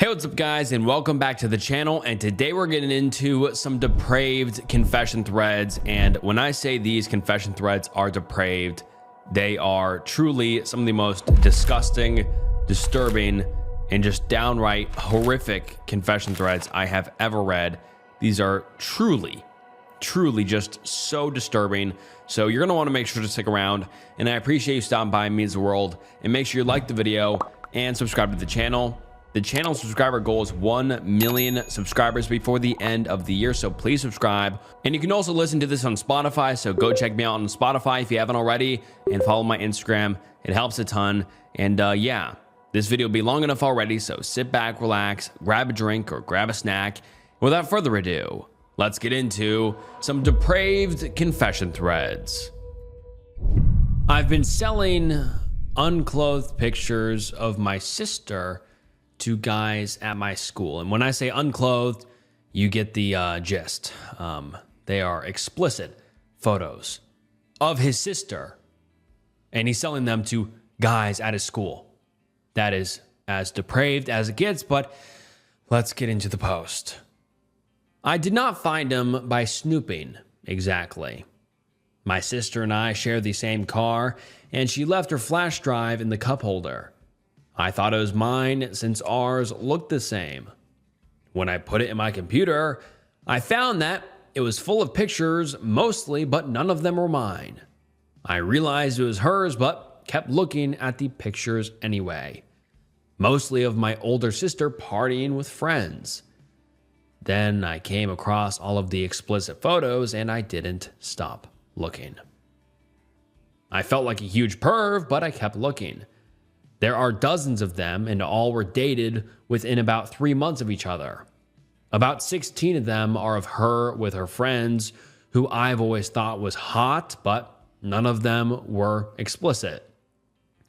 Hey, what's up guys, and welcome back to the channel. And today we're getting into some depraved confession threads. And when I say these confession threads are depraved, they are truly some of the most disgusting, disturbing, and just downright horrific confession threads I have ever read. These are truly just so disturbing. So you're gonna want to make sure to stick around, and I appreciate you stopping by. It means the world. And make sure you like the video and subscribe to the channel. The channel subscriber goal is 1 million subscribers before the end of the year, so please subscribe. And you can also listen to this on Spotify, so go check me out on Spotify if you haven't already, and follow my Instagram. It helps a ton. And yeah, this video will be long enough already, so sit back, relax, grab a drink or grab a snack. Without further ado, let's get into some depraved confession threads. I've been selling unclothed pictures of my sister to guys at my school. And when I say unclothed, you get the gist. They are explicit photos of his sister, and he's selling them to guys at his school. That is as depraved as it gets, but let's get into the post. I did not find him by snooping, exactly. My sister and I share the same car, and she left her flash drive in the cup holder. I thought it was mine since ours looked the same. When I put it in my computer, I found that it was full of pictures mostly, but none of them were mine. I realized it was hers, but kept looking at the pictures anyway. Mostly of my older sister partying with friends. Then I came across all of the explicit photos and I didn't stop looking. I felt like a huge perv, but I kept looking. There are dozens of them, and all were dated within about 3 months of each other. About 16 of them are of her with her friends, who I've always thought was hot, but none of them were explicit.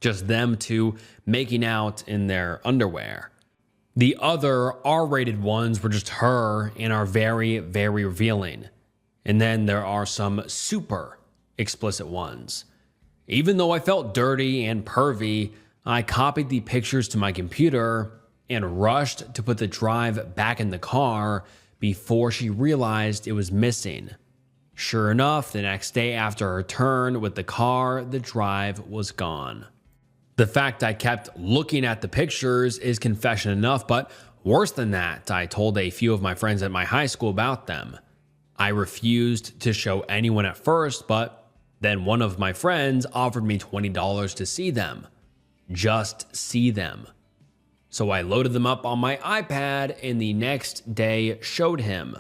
Just them two making out in their underwear. The other R-rated ones were just her and are very, very revealing. And then there are some super explicit ones. Even though I felt dirty and pervy, I copied the pictures to my computer and rushed to put the drive back in the car before she realized it was missing. Sure enough, the next day after her turn with the car, the drive was gone. The fact I kept looking at the pictures is confession enough, but worse than that, I told a few of my friends at my high school about them. I refused to show anyone at first, but then one of my friends offered me $20 to see them. Just see them. So I loaded them up on my iPad and the next day showed him.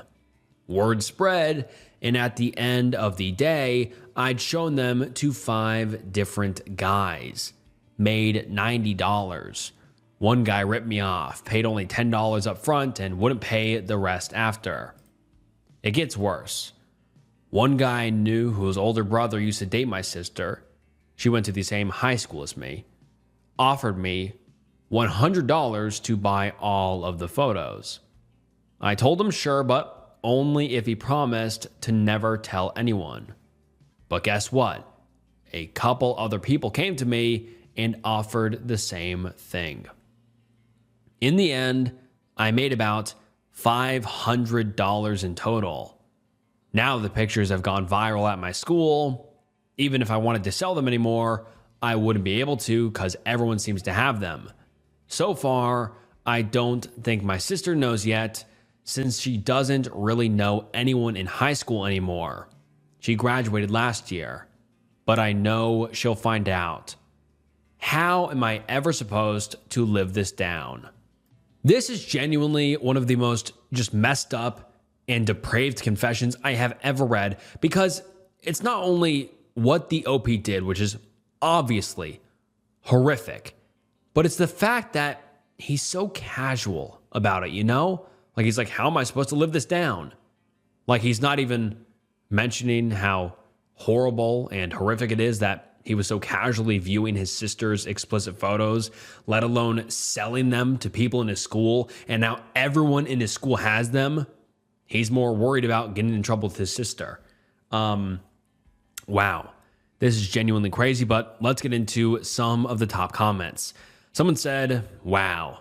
Word spread, and at the end of the day, I'd shown them to 5 different guys. Made $90. One guy ripped me off, paid only $10 up front and wouldn't pay the rest after. It gets worse. One guy I knew whose older brother used to date my sister. She went to the same high school as me. Offered me $100 to buy all of the photos. I told him sure, but only if he promised to never tell anyone. But guess what? A couple other people came to me and offered the same thing. In the end, I made about $500 in total. Now the pictures have gone viral at my school. Even if I wanted to sell them anymore, I wouldn't be able to because everyone seems to have them. So far, I don't think my sister knows yet, since she doesn't really know anyone in high school anymore. She graduated last year, but I know she'll find out. How am I ever supposed to live this down? This is genuinely one of the most just messed up and depraved confessions I have ever read, because it's not only what the OP did, which is obviously horrific, but it's the fact that he's so casual about it, you know? Like he's like, how am I supposed to live this down? Like he's not even mentioning how horrible and horrific it is that he was so casually viewing his sister's explicit photos, let alone selling them to people in his school, and now everyone in his school has them. He's more worried about getting in trouble with his sister. Wow. This is genuinely crazy, but let's get into some of the top comments. Someone said, wow,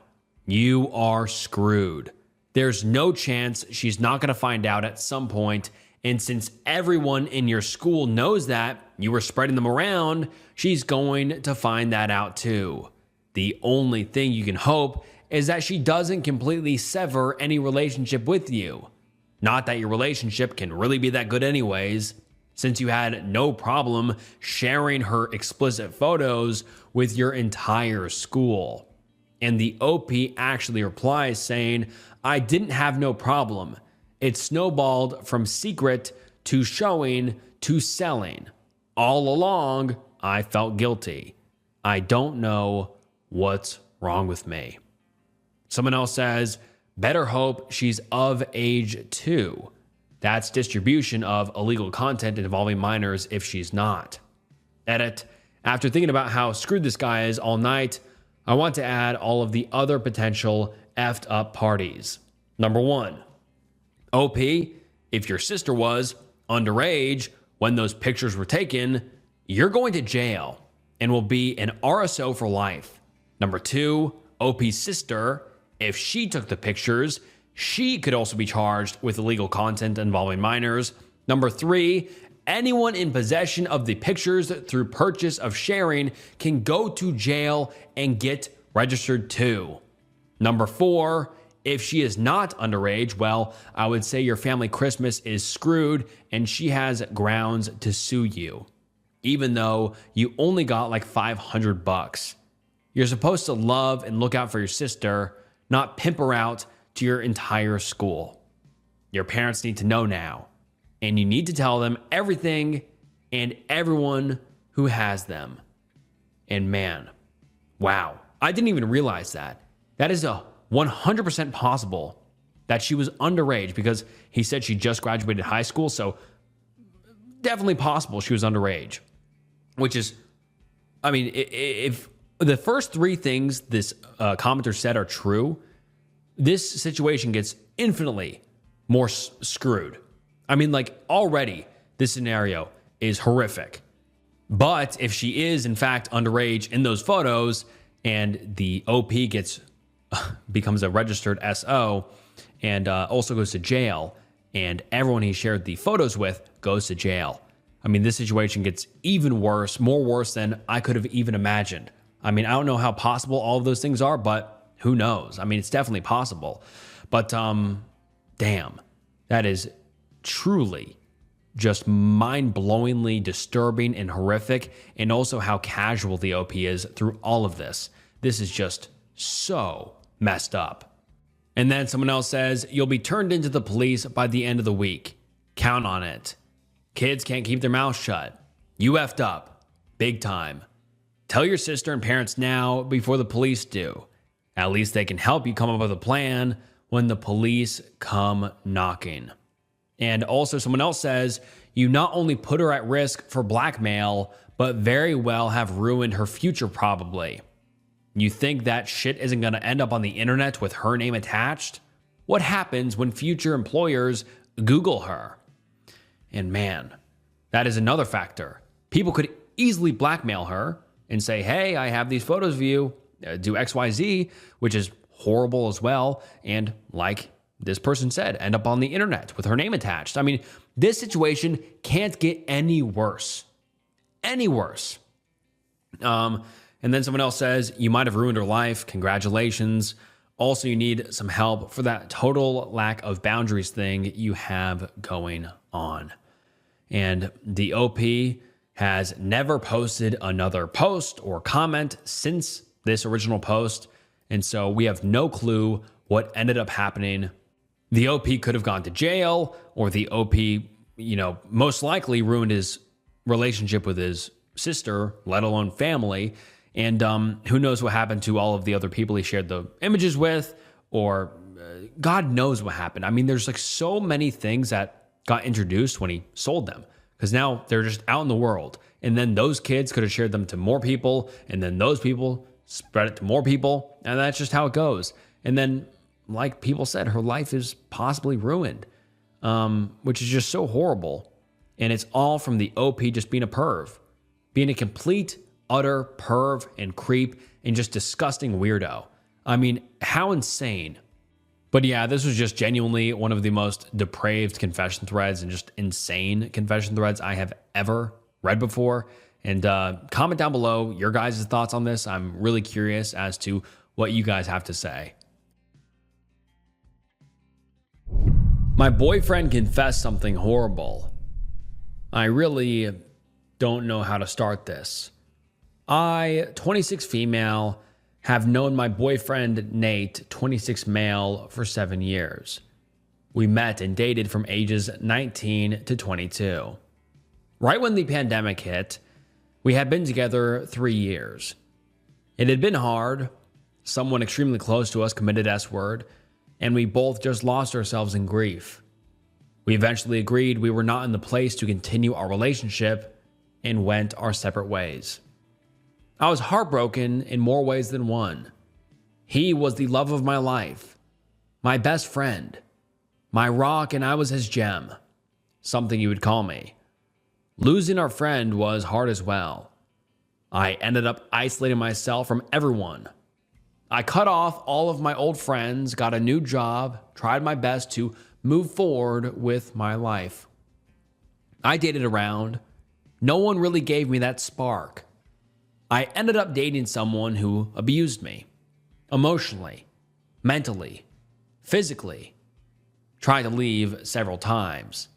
you are screwed. There's no chance she's not going to find out at some point. And since everyone in your school knows that you were spreading them around, she's going to find that out too. The only thing you can hope is that she doesn't completely sever any relationship with you. Not that your relationship can really be that good anyways, since you had no problem sharing her explicit photos with your entire school. And the OP actually replies saying, I didn't have no problem. It snowballed from secret to showing to selling. All along, I felt guilty. I don't know what's wrong with me. Someone else says, better hope she's of age too. That's distribution of illegal content involving minors if she's not. Edit. After thinking about how screwed this guy is all night, I want to add all of the other potential effed up parties. Number 1, OP, if your sister was underage when those pictures were taken, you're going to jail and will be an RSO for life. Number 2, OP's sister, if she took the pictures, she could also be charged with illegal content involving minors. Number 3, anyone in possession of the pictures through purchase of sharing can go to jail and get registered too. Number 4, if she is not underage, well, I would say your family Christmas is screwed and she has grounds to sue you, even though you only got like $500. You're supposed to love and look out for your sister, not pimp her out to your entire school. Your parents need to know now, and you need to tell them everything and everyone who has them. And man, wow, I didn't even realize that. That is a 100% possible that she was underage, because he said she just graduated high school, so definitely possible she was underage. Which is, I mean, if the first 3 things this commenter said are true, this situation gets infinitely more screwed. I mean, like, already this scenario is horrific. But if she is in fact underage in those photos and the OP becomes a registered SO and also goes to jail, and everyone he shared the photos with goes to jail, I mean, this situation gets even worse, more worse than I could have even imagined. I mean, I don't know how possible all of those things are, but who knows? I mean, it's definitely possible. But damn, that is truly just mind-blowingly disturbing and horrific, and also how casual the OP is through all of this. This is just so messed up. And then someone else says, you'll be turned into the police by the end of the week. Count on it. Kids can't keep their mouths shut. You effed up. Big time. Tell your sister and parents now before the police do. At least they can help you come up with a plan when the police come knocking. And also someone else says, you not only put her at risk for blackmail, but very well have ruined her future probably. You think that shit isn't going to end up on the internet with her name attached? What happens when future employers Google her? And man, that is another factor. People could easily blackmail her and say, hey, I have these photos of you, do XYZ, which is horrible as well. And like this person said, end up on the internet with her name attached. I mean, this situation can't get any worse. Any worse. And then someone else says, you might have ruined her life. Congratulations. Also, you need some help for that total lack of boundaries thing you have going on. And the OP has never posted another post or comment since this original post. And so we have no clue what ended up happening. The OP could have gone to jail, or the OP, most likely ruined his relationship with his sister, let alone family. And who knows what happened to all of the other people he shared the images with, or God knows what happened. I mean, there's like so many things that got introduced when he sold them, because now they're just out in the world. And then those kids could have shared them to more people, and then those people spread it to more people. And that's just how it goes. And then, like people said, her life is possibly ruined, which is just so horrible. And it's all from the OP just being a perv, being a complete, utter perv and creep and just disgusting weirdo. I mean, how insane. But yeah, this was just genuinely one of the most depraved confession threads and just insane confession threads I have ever read before. And comment down below your guys' thoughts on this. I'm really curious as to what you guys have to say. My boyfriend confessed something horrible. I really don't know how to start this. I, 26 female, have known my boyfriend Nate, 26 male, for 7 years. We met and dated from ages 19 to 22. Right when the pandemic hit, we had been together 3 years. It had been hard. Someone extremely close to us committed S-word, and we both just lost ourselves in grief. We eventually agreed we were not in the place to continue our relationship and went our separate ways. I was heartbroken in more ways than one. He was the love of my life, my best friend, my rock, and I was his gem, something you would call me. Losing our friend was hard as well. I ended up isolating myself from everyone. I cut off all of my old friends, got a new job, tried my best to move forward with my life. I dated around. No one really gave me that spark. I ended up dating someone who abused me, emotionally, mentally, physically. Tried to leave several times.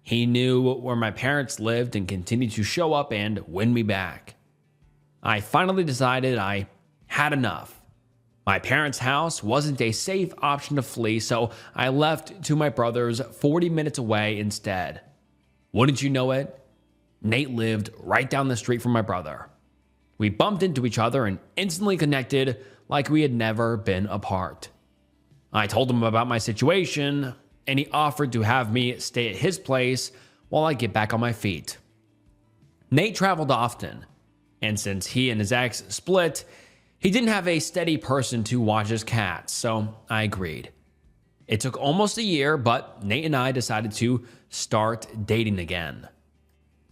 He knew where my parents lived and continued to show up and win me back. I finally decided I had enough. My parents' house wasn't a safe option to flee, so I left to my brother's 40 minutes away instead. Wouldn't you know it? Nate lived right down the street from my brother. We bumped into each other and instantly connected like we had never been apart. I told him about my situation, and he offered to have me stay at his place while I get back on my feet. Nate traveled often, and since he and his ex split, he didn't have a steady person to watch his cats, so I agreed. It took almost a year, but Nate and I decided to start dating again.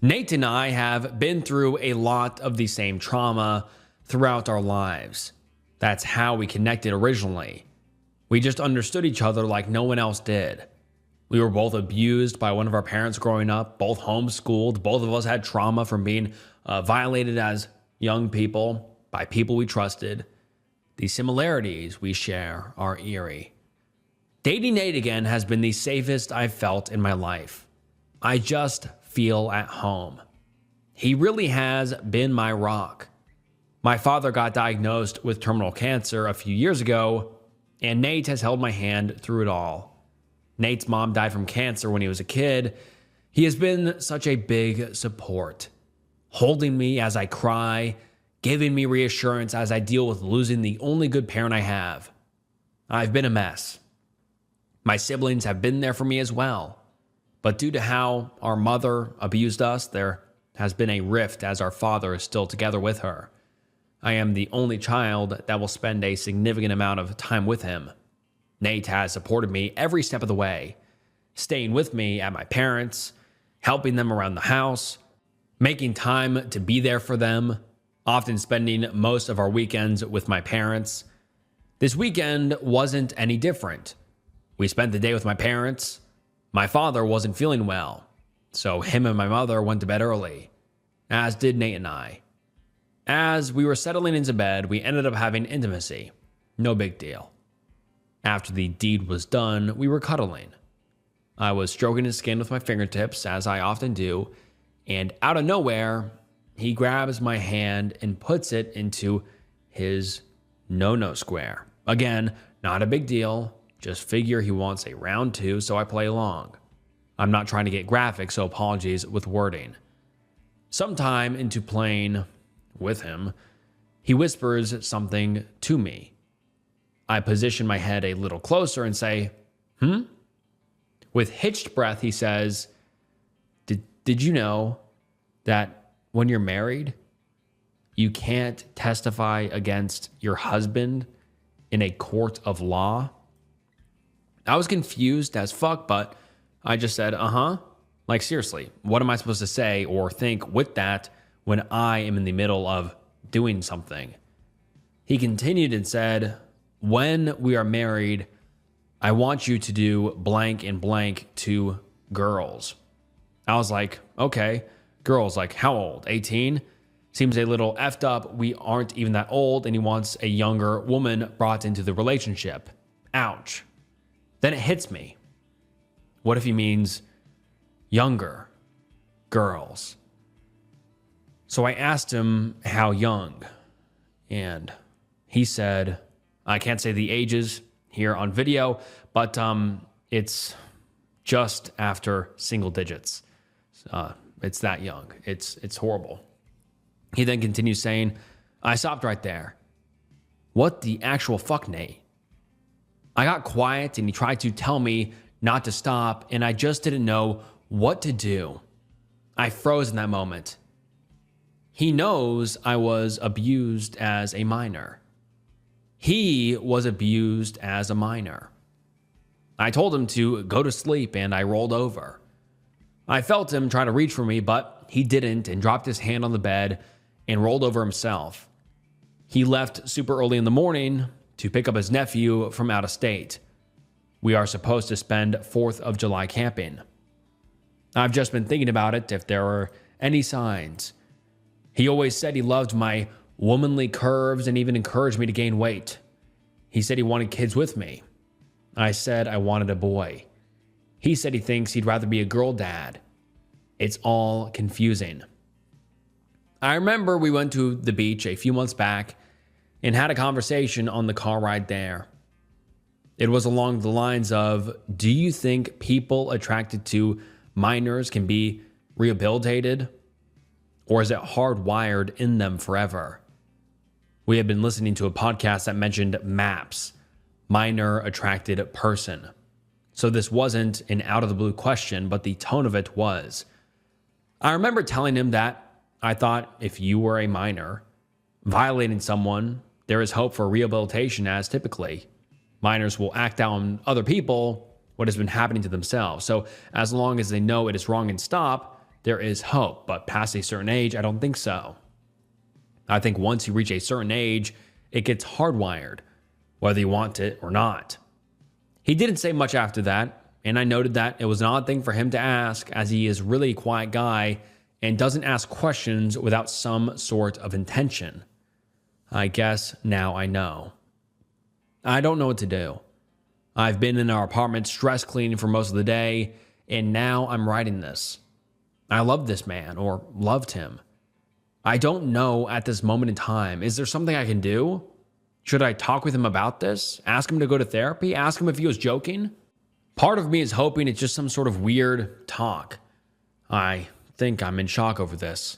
Nate and I have been through a lot of the same trauma throughout our lives. That's how we connected originally. We just understood each other like no one else did. We were both abused by one of our parents growing up, both homeschooled. Both of us had trauma from being violated as young people by people we trusted. The similarities we share are eerie. Dating Nate again has been the safest I've felt in my life. I just feel at home. He really has been my rock. My father got diagnosed with terminal cancer a few years ago, and Nate has held my hand through it all. Nate's mom died from cancer when he was a kid. He has been such a big support, holding me as I cry, giving me reassurance as I deal with losing the only good parent I have. I've been a mess. My siblings have been there for me as well. But due to how our mother abused us, there has been a rift as our father is still together with her. I am the only child that will spend a significant amount of time with him. Nate has supported me every step of the way, staying with me at my parents', helping them around the house, making time to be there for them, often spending most of our weekends with my parents. This weekend wasn't any different. We spent the day with my parents. My father wasn't feeling well, so him and my mother went to bed early, as did Nate and I. As we were settling into bed, we ended up having intimacy. No big deal. After the deed was done, we were cuddling. I was stroking his skin with my fingertips, as I often do, and out of nowhere, he grabs my hand and puts it into his no-no square. Again, not a big deal. Just figure he wants a round two, so I play along. I'm not trying to get graphic, so apologies with wording. Sometime into playing with him, he whispers something to me. I position my head a little closer and say, With hitched breath, he says, Did you know that when you're married, you can't testify against your husband in a court of law? I was confused as fuck, but I just said, Like, seriously, what am I supposed to say or think with that when I am in the middle of doing something? He continued and said, when we are married, I want you to do blank and blank to girls. I was like, okay, girls, like how old? 18? Seems a little effed up. We aren't even that old, and he wants a younger woman brought into the relationship. Ouch. Then it hits me. What if he means younger girls? So I asked him how young, and he said, I can't say the ages here on video, but it's just after single digits. It's that young. It's horrible. He then continues saying, I stopped right there. What the actual fuck, Nate? I got quiet and he tried to tell me not to stop, and I just didn't know what to do. I froze in that moment. He knows I was abused as a minor. He was abused as a minor. I told him to go to sleep and I rolled over. I felt him try to reach for me, but he didn't and dropped his hand on the bed and rolled over himself. He left super early in the morning to pick up his nephew from out of state. We are supposed to spend 4th of July camping. I've just been thinking about it, if there are any signs. He always said he loved my womanly curves and even encouraged me to gain weight. He said he wanted kids with me. I said I wanted a boy. He said he thinks he'd rather be a girl dad. It's all confusing. I remember we went to the beach a few months back and had a conversation on the car ride there. It was along the lines of, do you think people attracted to minors can be rehabilitated? Or is it hardwired in them forever? We had been listening to a podcast that mentioned MAPS, minor attracted person. So this wasn't an out of the blue question, but the tone of it was. I remember telling him that I thought if you were a minor violating someone, there is hope for rehabilitation, as typically minors will act out on other people what has been happening to themselves. So as long as they know it is wrong and stop, there is hope. But past a certain age, I don't think so. I think once you reach a certain age, it gets hardwired, whether you want it or not. He didn't say much after that, and I noted that it was an odd thing for him to ask, as he is really a quiet guy and doesn't ask questions without some sort of intention. I guess now I know. I don't know what to do. I've been in our apartment stress cleaning for most of the day, and now I'm writing this. I love this man, or loved him. I don't know at this moment in time. Is there something I can do? Should I talk with him about this? Ask him to go to therapy? Ask him if he was joking? Part of me is hoping it's just some sort of weird talk. I think I'm in shock over this.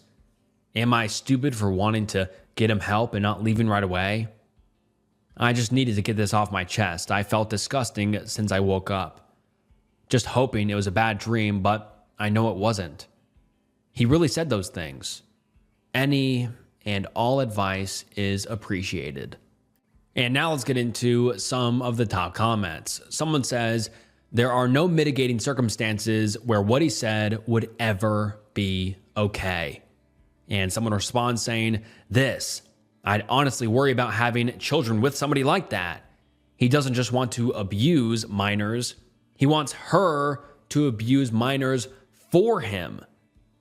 Am I stupid for wanting to get him help and not leaving right away? I just needed to get this off my chest. I felt disgusting since I woke up. Just hoping it was a bad dream, but I know it wasn't. He really said those things. Any and all advice is appreciated. And now let's get into some of the top comments. Someone says, there are no mitigating circumstances where what he said would ever be okay. And someone responds saying, I'd honestly worry about having children with somebody like that. He doesn't just want to abuse minors. He wants her to abuse minors for him.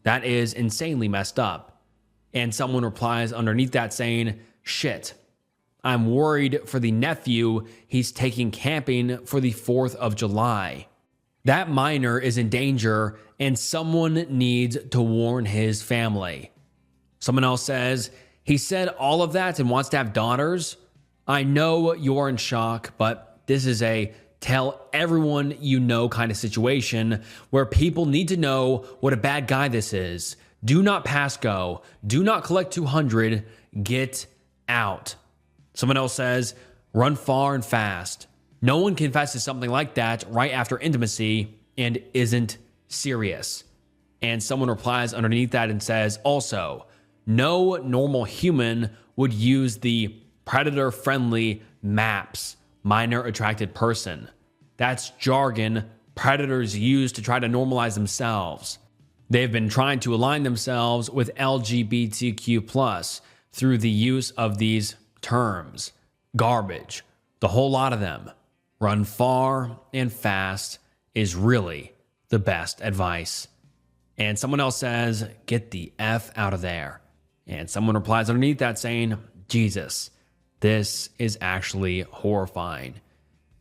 That is insanely messed up. And someone replies underneath that saying, shit, I'm worried for the nephew he's taking camping for the 4th of July. That minor is in danger and someone needs to warn his family. Someone else says, he said all of that and wants to have daughters. I know you're in shock, but this is a tell everyone you know kind of situation where people need to know what a bad guy this is. Do not pass go. Do not collect 200. Get out. Someone else says, run far and fast. No one confesses something like that right after intimacy and isn't serious. And someone replies underneath that and says, also, no normal human would use the predator-friendly MAPS, minor attracted person. That's jargon predators use to try to normalize themselves. They've been trying to align themselves with LGBTQ+ through the use of these terms. Garbage. The whole lot of them. Run far and fast is really the best advice. And someone else says, get the F out of there. And someone replies underneath that saying, Jesus, this is actually horrifying.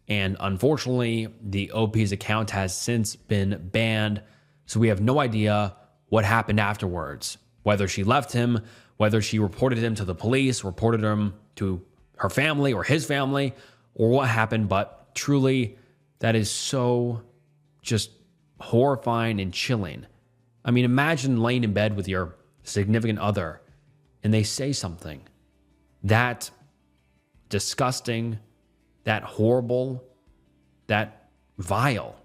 And unfortunately, the OP's account has since been banned, so we have no idea what happened afterwards. Whether she left him, whether she reported him to the police, reported him to her family or his family, or what happened, but truly, that is so just horrifying and chilling. I mean, imagine laying in bed with your significant other and they say something that disgusting, that horrible, that vile.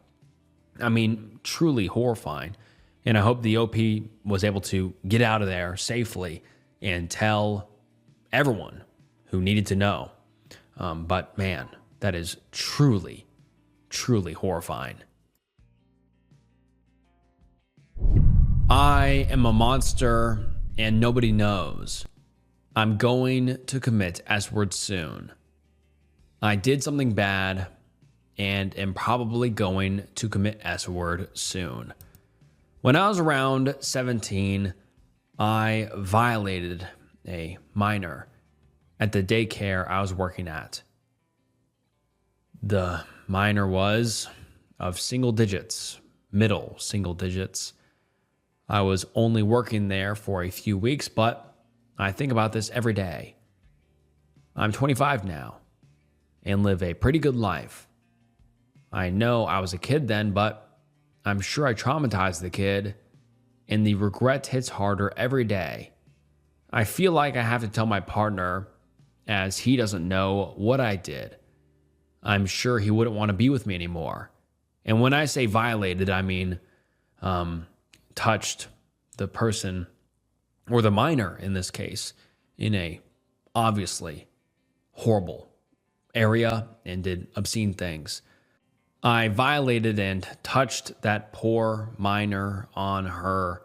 I mean, truly horrifying. And I hope the OP was able to get out of there safely and tell everyone who needed to know. But man, that is truly, truly horrifying. I am a monster and nobody knows. I'm going to commit S-word soon. I did something bad and am probably going to commit S-word soon. When I was around 17, I violated a minor at the daycare I was working at. The minor was of single digits, middle single digits. I was only working there for a few weeks, but I think about this every day. I'm 25 now and live a pretty good life. I know I was a kid then, but I'm sure I traumatized the kid, and the regret hits harder every day. I feel like I have to tell my partner, as he doesn't know what I did. I'm sure he wouldn't want to be with me anymore. And when I say violated, I mean touched the person, or the minor in this case, in a obviously horrible area and did obscene things. I violated and touched that poor minor on her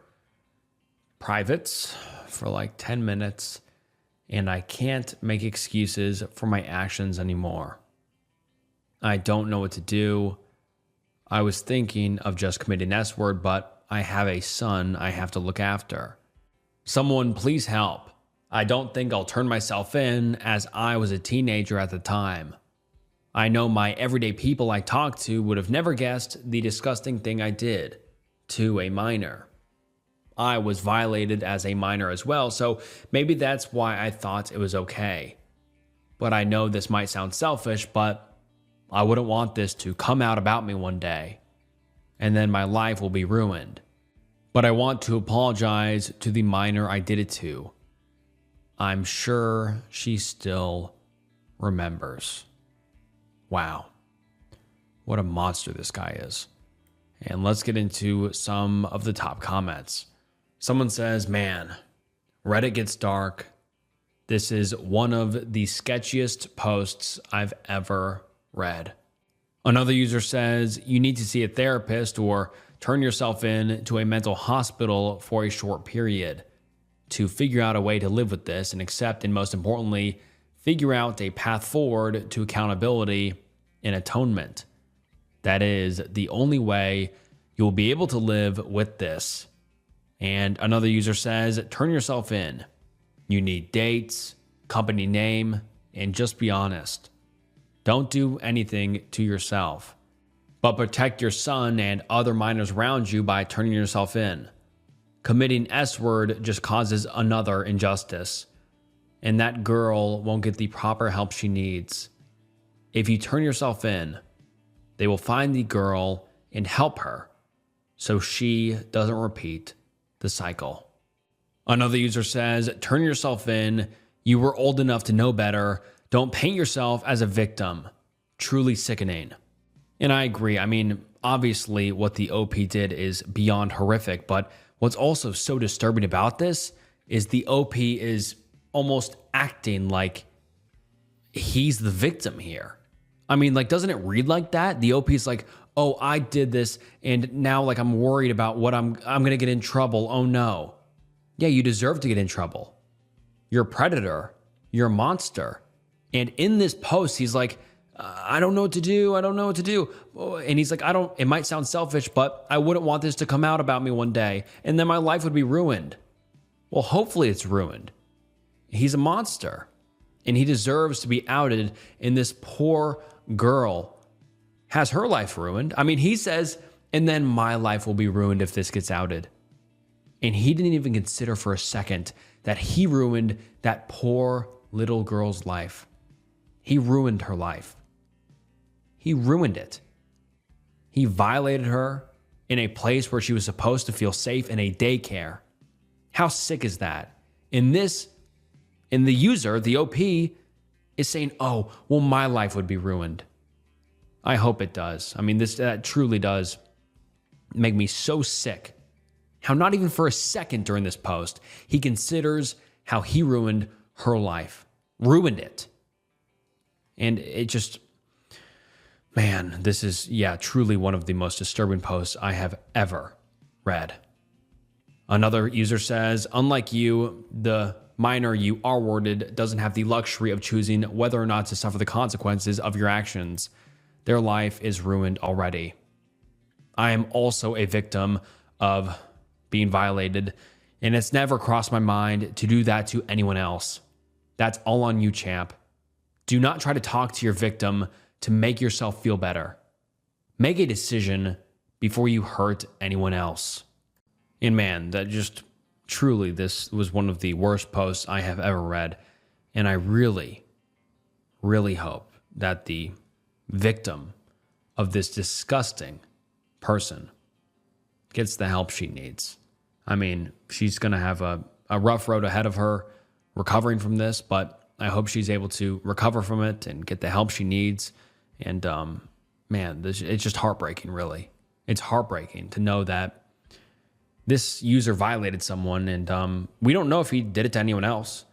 privates for like 10 minutes, and I can't make excuses for my actions anymore. I don't know what to do. I was thinking of just committing S-word, but I have a son I have to look after. Someone please help. I don't think I'll turn myself in, as I was a teenager at the time. I know my everyday people I talked to would have never guessed the disgusting thing I did to a minor. I was violated as a minor as well, so maybe that's why I thought it was okay. But I know this might sound selfish, but I wouldn't want this to come out about me one day, and then my life will be ruined. But I want to apologize to the minor I did it to. I'm sure she still remembers. Wow. What a monster this guy is. And let's get into some of the top comments. Someone says, man, Reddit gets dark. This is one of the sketchiest posts I've ever read. Another user says, you need to see a therapist or turn yourself in to a mental hospital for a short period to figure out a way to live with this and accept, and most importantly, figure out a path forward to accountability and atonement. That is the only way you will be able to live with this. And another user says, turn yourself in. You need dates, company name, and just be honest. Don't do anything to yourself, but protect your son and other minors around you by turning yourself in. Committing S-word just causes another injustice, and that girl won't get the proper help she needs. If you turn yourself in, they will find the girl and help her so she doesn't repeat the cycle. Another user says, turn yourself in. You were old enough to know better. Don't paint yourself as a victim. Truly sickening. And I agree. I mean, obviously what the OP did is beyond horrific, but what's also so disturbing about this is the OP is almost acting like he's the victim here. I mean, like, doesn't it read like that? The OP is like, oh, I did this, and now like I'm worried about what I'm gonna get in trouble. Oh no. Yeah, you deserve to get in trouble. You're a predator. You're a monster. And in this post, he's like, I don't know what to do. I don't know what to do. And he's like, it might sound selfish, but I wouldn't want this to come out about me one day. And then my life would be ruined. Well, hopefully it's ruined. He's a monster. And he deserves to be outed. And this poor girl has her life ruined. I mean, he says, and then my life will be ruined if this gets outed. And he didn't even consider for a second that he ruined that poor little girl's life. He ruined her life. He ruined it. He violated her in a place where she was supposed to feel safe, in a daycare. How sick is that? And the user, the OP, is saying, oh, well, my life would be ruined. I hope it does. I mean, that truly does make me so sick. How not even for a second during this post, he considers how he ruined her life. Ruined it. And it just, man, this is, truly one of the most disturbing posts I have ever read. Another user says, unlike you, the minor you R-worded doesn't have the luxury of choosing whether or not to suffer the consequences of your actions. Their life is ruined already. I am also a victim of being violated, and it's never crossed my mind to do that to anyone else. That's all on you, champ. Do not try to talk to your victim to make yourself feel better. Make a decision before you hurt anyone else. And man, that just truly, this was one of the worst posts I have ever read. And I really, really hope that the victim of this disgusting person gets the help she needs. I mean, she's going to have a rough road ahead of her recovering from this, but I hope she's able to recover from it and get the help she needs. And man, it's just heartbreaking, really. It's heartbreaking to know that this user violated someone, and we don't know if he did it to anyone else.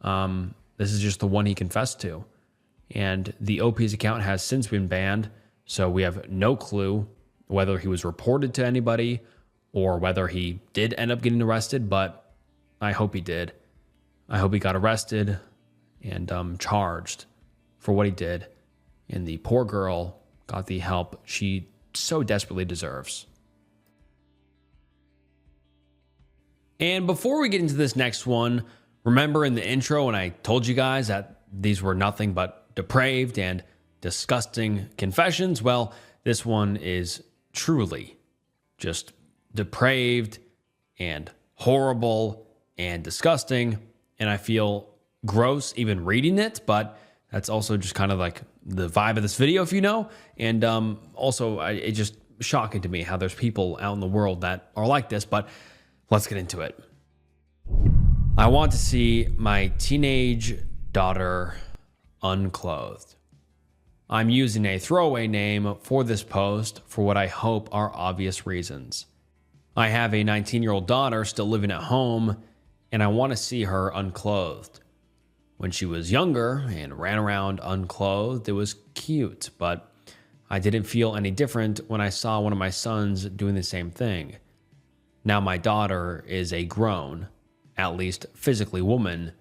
This is just the one he confessed to. And the OP's account has since been banned, so we have no clue whether he was reported to anybody or whether he did end up getting arrested, but I hope he did. I hope he got arrested and charged for what he did. And the poor girl got the help she so desperately deserves. And before we get into this next one, remember in the intro when I told you guys that these were nothing but depraved and disgusting confessions? Well, this one is truly just depraved and horrible and disgusting. And I feel gross even reading it, but that's also just kind of like the vibe of this video, if you know. And also, it's just shocking to me how there's people out in the world that are like this, but let's get into it. I want to see my teenage daughter unclothed. I'm using a throwaway name for this post for what I hope are obvious reasons. I have a 19-year-old daughter still living at home, and I want to see her unclothed. When she was younger and ran around unclothed, it was cute, but I didn't feel any different when I saw one of my sons doing the same thing. Now my daughter is a grown, at least physically, woman,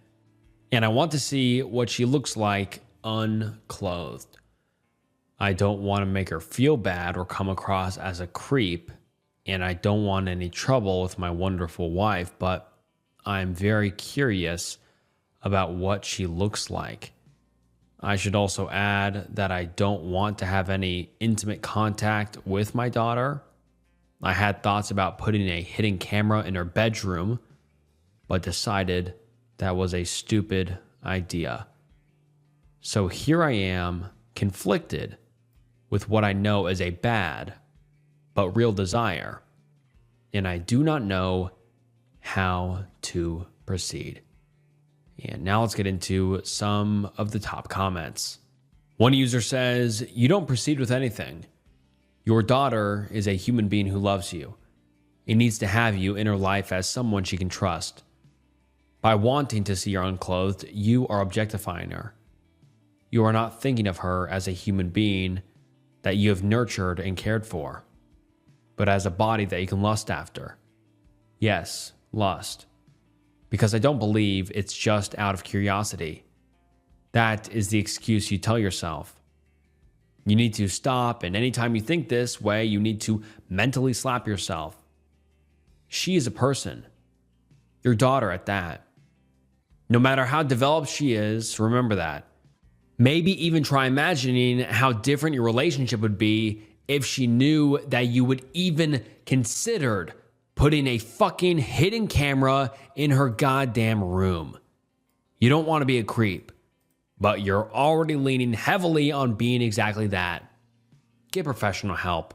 and I want to see what she looks like unclothed. I don't want to make her feel bad or come across as a creep, and I don't want any trouble with my wonderful wife, but I'm very curious about what she looks like. I should also add that I don't want to have any intimate contact with my daughter. I had thoughts about putting a hidden camera in her bedroom, but decided that was a stupid idea. So here I am, conflicted with what I know is a bad but real desire, and I do not know how to proceed. And now let's get into some of the top comments. One user says, "You don't proceed with anything. Your daughter is a human being who loves you. It needs to have you in her life as someone she can trust. By wanting to see her unclothed, you are objectifying her. You are not thinking of her as a human being that you have nurtured and cared for, but as a body that you can lust after. Yes, lust. Because I don't believe it's just out of curiosity. That is the excuse you tell yourself. You need to stop, and anytime you think this way, you need to mentally slap yourself. She is a person, your daughter at that. No matter how developed she is, remember that. Maybe even try imagining how different your relationship would be if she knew that you would even considered putting a fucking hidden camera in her goddamn room. You don't want to be a creep, but you're already leaning heavily on being exactly that. Get professional help.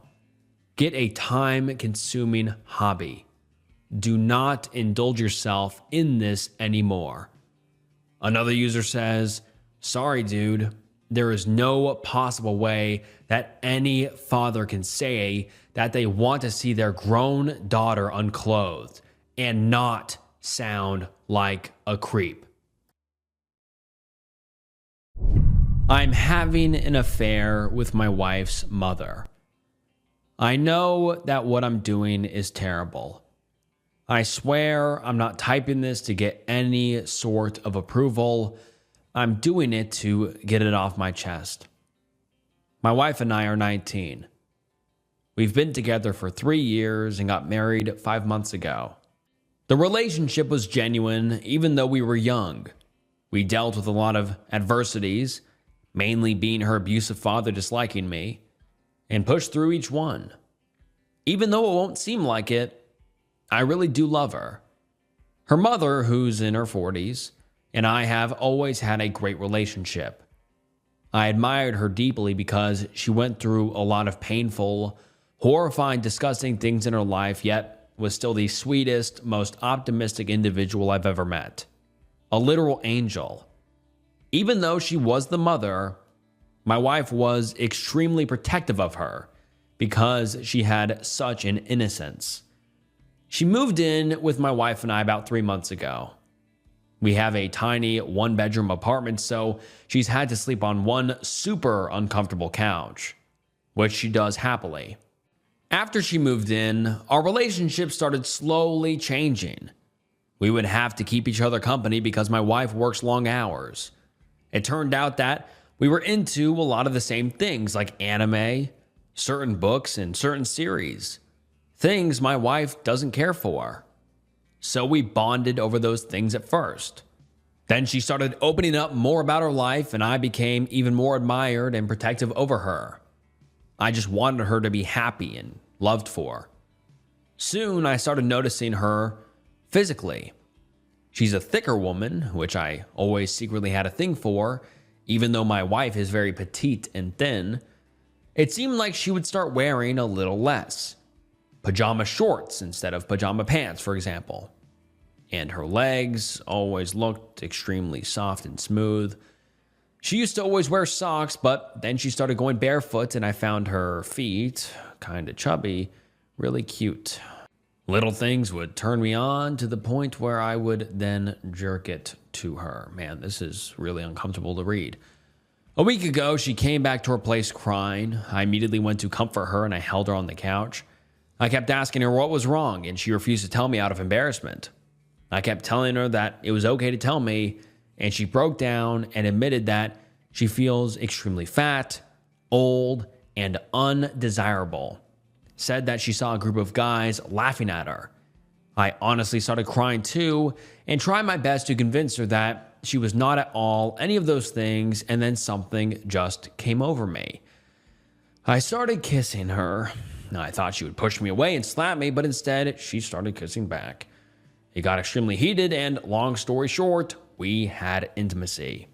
Get a time-consuming hobby. Do not indulge yourself in this anymore. Another user says, sorry, dude. There is no possible way that any father can say that they want to see their grown daughter unclothed and not sound like a creep. I'm having an affair with my wife's mother. I know that what I'm doing is terrible. I swear I'm not typing this to get any sort of approval. I'm doing it to get it off my chest. My wife and I are 19. We've been together for 3 years and got married 5 months ago. The relationship was genuine even though we were young. We dealt with a lot of adversities, mainly being her abusive father disliking me, and pushed through each one. Even though it won't seem like it, I really do love her. Her mother, who's in her 40s, and I have always had a great relationship. I admired her deeply because she went through a lot of painful, horrifying, disgusting things in her life, yet was still the sweetest, most optimistic individual I've ever met. A literal angel. Even though she was the mother, my wife was extremely protective of her because she had such an innocence. She moved in with my wife and I about 3 months ago. We have a tiny 1-bedroom apartment, so she's had to sleep on one super uncomfortable couch, which she does happily. After she moved in, our relationship started slowly changing. We would have to keep each other company because my wife works long hours. It turned out that we were into a lot of the same things like anime, certain books, and certain series. Things my wife doesn't care for. So we bonded over those things at first. Then she started opening up more about her life, and I became even more admired and protective over her. I just wanted her to be happy and loved for. Soon I started noticing her physically. She's a thicker woman, which I always secretly had a thing for, even though my wife is very petite and thin. It seemed like she would start wearing a little less. Pajama shorts instead of pajama pants, for example. And her legs always looked extremely soft and smooth. She used to always wear socks, but then she started going barefoot and I found her feet, kind of chubby, really cute. Little things would turn me on to the point where I would then jerk it to her. Man, this is really uncomfortable to read. A week ago, she came back to her place crying. I immediately went to comfort her and I held her on the couch. I kept asking her what was wrong, and she refused to tell me out of embarrassment. I kept telling her that it was okay to tell me, and she broke down and admitted that she feels extremely fat, old, and undesirable. Said that she saw a group of guys laughing at her. I honestly started crying too, and tried my best to convince her that she was not at all any of those things, and then something just came over me. I started kissing her. I thought she would push me away and slap me, but instead she started kissing back. It got extremely heated, and long story short, we had intimacy.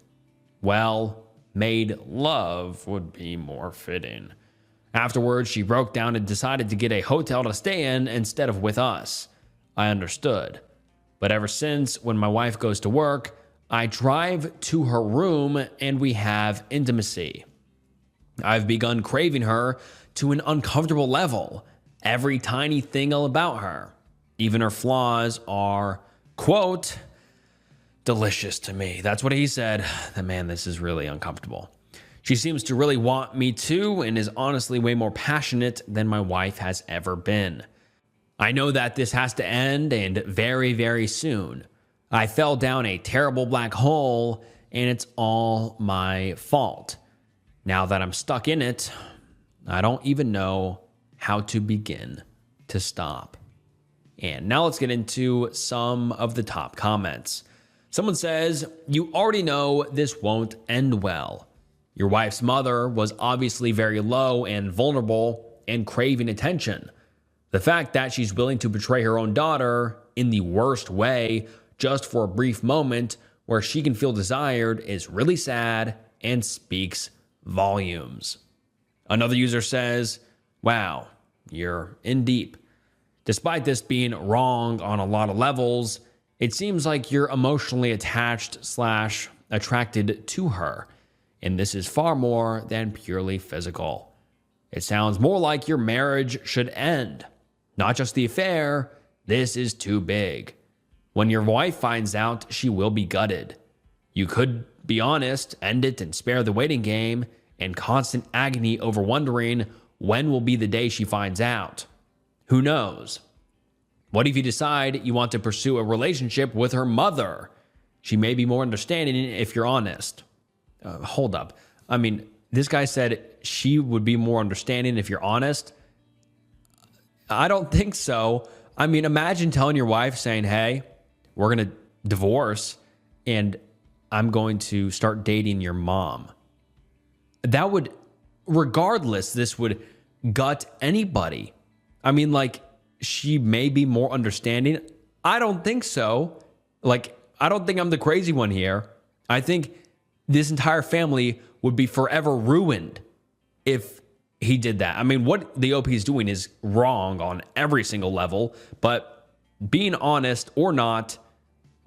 Well, made love would be more fitting. Afterwards, she broke down and decided to get a hotel to stay in instead of with us. I understood. But ever since, when my wife goes to work, I drive to her room and we have intimacy. I've begun craving her to an uncomfortable level. Every tiny thing about her, even her flaws, are, quote, delicious to me. That's what he said. Man, this is really uncomfortable. She seems to really want me too and is honestly way more passionate than my wife has ever been. I know that this has to end, and very, very soon. I fell down a terrible black hole and it's all my fault. Now that I'm stuck in it, I don't even know how to begin to stop. And now let's get into some of the top comments. Someone says, "You already know this won't end well. Your wife's mother was obviously very low and vulnerable and craving attention. The fact that she's willing to betray her own daughter in the worst way just for a brief moment where she can feel desired is really sad and speaks volumes." Another user says, "Wow, you're in deep. Despite this being wrong on a lot of levels, it seems like you're emotionally attached/attracted to her. And this is far more than purely physical. It sounds more like your marriage should end. Not just the affair, this is too big. When your wife finds out, she will be gutted. You could be honest, end it, and spare the waiting game and constant agony over wondering when will be the day she finds out. Who knows? What if you decide you want to pursue a relationship with her mother? She may be more understanding if you're honest." Hold up. I mean, this guy said she would be more understanding if you're honest. I don't think so. I mean, imagine telling your wife saying, "Hey, we're going to divorce and I'm going to start dating your mom." That would, regardless, this would gut anybody. I mean, like, she may be more understanding. I don't think so. Like, I don't think I'm the crazy one here. I think this entire family would be forever ruined if he did that. I mean, what the OP is doing is wrong on every single level, but being honest or not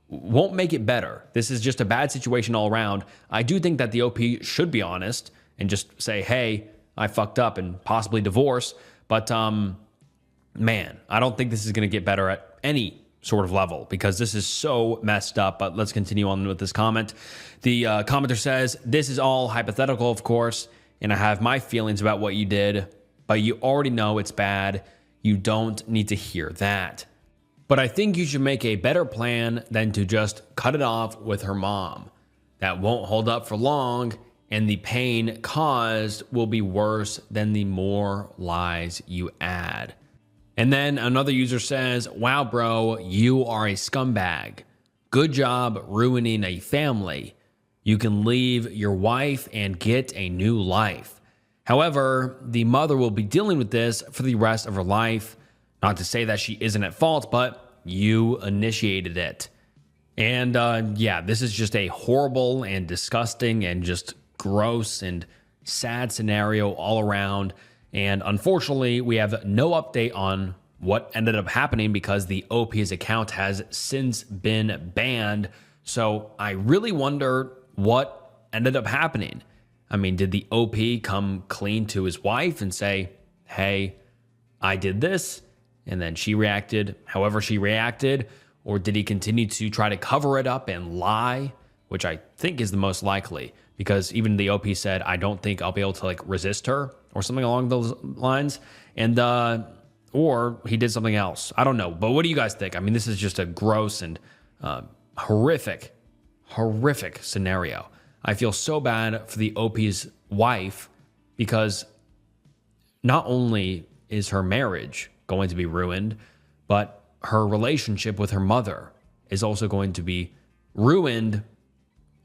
won't make it better. This is just a bad situation all around. I do think that the OP should be honest and just say, "Hey, I fucked up," and possibly divorce. But man, I don't think this is going to get better at any sort of level because this is so messed up. But let's continue on with this comment. The commenter says, "This is all hypothetical, of course, and I have my feelings about what you did, but you already know it's bad. You don't need to hear that. But I think you should make a better plan than to just cut it off with her mom. That won't hold up for long, and the pain caused will be worse than the more lies you add." And then another user says, "Wow, bro, you are a scumbag. Good job ruining a family. You can leave your wife and get a new life. However, the mother will be dealing with this for the rest of her life. Not to say that she isn't at fault, but you initiated it." And yeah, this is just a horrible and disgusting and just gross and sad scenario all around. And unfortunately, we have no update on what ended up happening because the OP's account has since been banned. So I really wonder what ended up happening. I mean, did the OP come clean to his wife and say, "Hey, I did this," and then she reacted however she reacted? Or did he continue to try to cover it up and lie, which I think is the most likely, because even the OP said, "I don't think I'll be able to like resist her," or something along those lines. And or he did something else. I don't know. But what do you guys think? I mean, this is just a gross and horrific scenario. I feel so bad for the OP's wife because not only is her marriage going to be ruined, but her relationship with her mother is also going to be ruined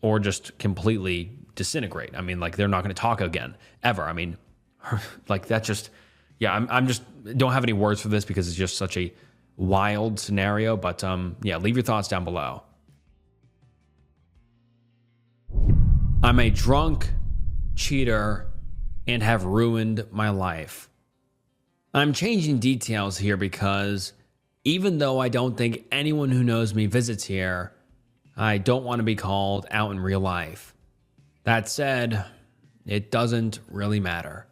or just completely disintegrate. I mean, like, they're not going to talk again ever. I mean, like, that just, yeah, I'm just don't have any words for this because it's just such a wild scenario. But yeah, leave your thoughts down below. I'm a drunk cheater and have ruined my life. I'm changing details here because even though I don't think anyone who knows me visits here, I don't want to be called out in real life. That said, it doesn't really matter.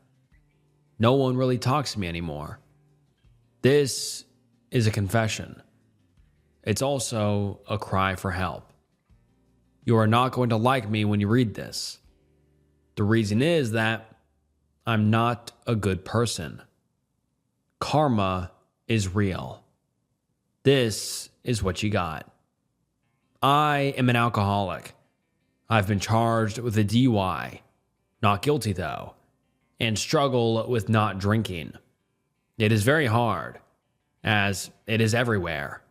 No one really talks to me anymore. This is a confession. It's also a cry for help. You are not going to like me when you read this. The reason is that I'm not a good person. Karma is real. This is what you got. I am an alcoholic. I've been charged with a DUI. not guilty though, and struggle with not drinking. It is very hard, as it is everywhere.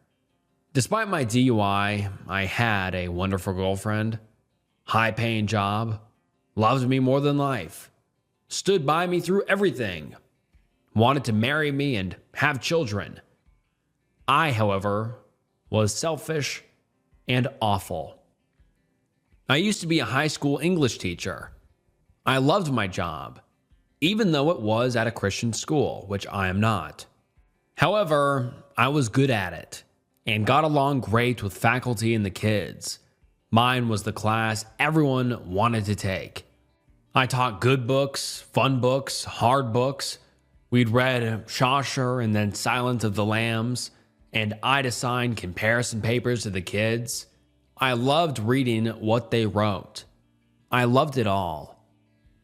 Despite my DUI, I had a wonderful girlfriend, high-paying job, loved me more than life, stood by me through everything, wanted to marry me and have children. I, however, was selfish and awful. I used to be a high school English teacher. I loved my job, even though it was at a Christian school, which I am not. However, I was good at it and got along great with faculty and the kids. Mine was the class everyone wanted to take. I taught good books, fun books, hard books. We'd read Chaucer and then Silence of the Lambs, and I'd assign comparison papers to the kids. I loved reading what they wrote. I loved it all.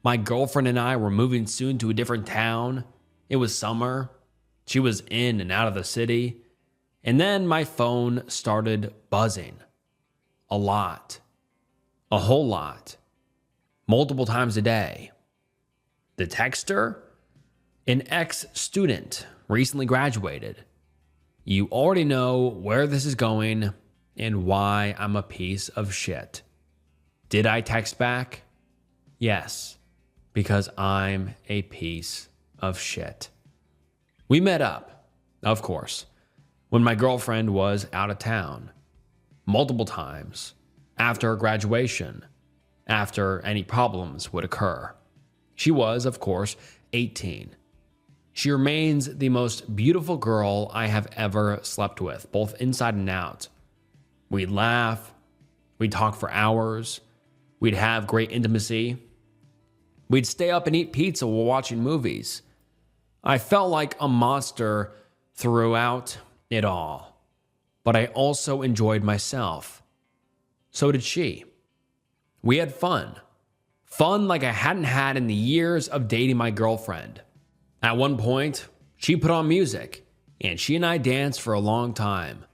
My girlfriend and I were moving soon to a different town. It was summer. She was in and out of the city. And then my phone started buzzing. A lot. A whole lot. Multiple times a day. The texter? An ex-student, recently graduated. You already know where this is going and why I'm a piece of shit. Did I text back? Yes, because I'm a piece of shit. We met up, of course, when my girlfriend was out of town. Multiple times, after graduation, after any problems would occur. She was, of course, 18. She remains the most beautiful girl I have ever slept with, both inside and out. We'd laugh, we'd talk for hours, we'd have great intimacy. We'd stay up and eat pizza while watching movies. I felt like a monster throughout it all, but I also enjoyed myself. So did she. We had fun. Fun like I hadn't had in the years of dating my girlfriend. At one point, she put on music, and she and I danced for a long time.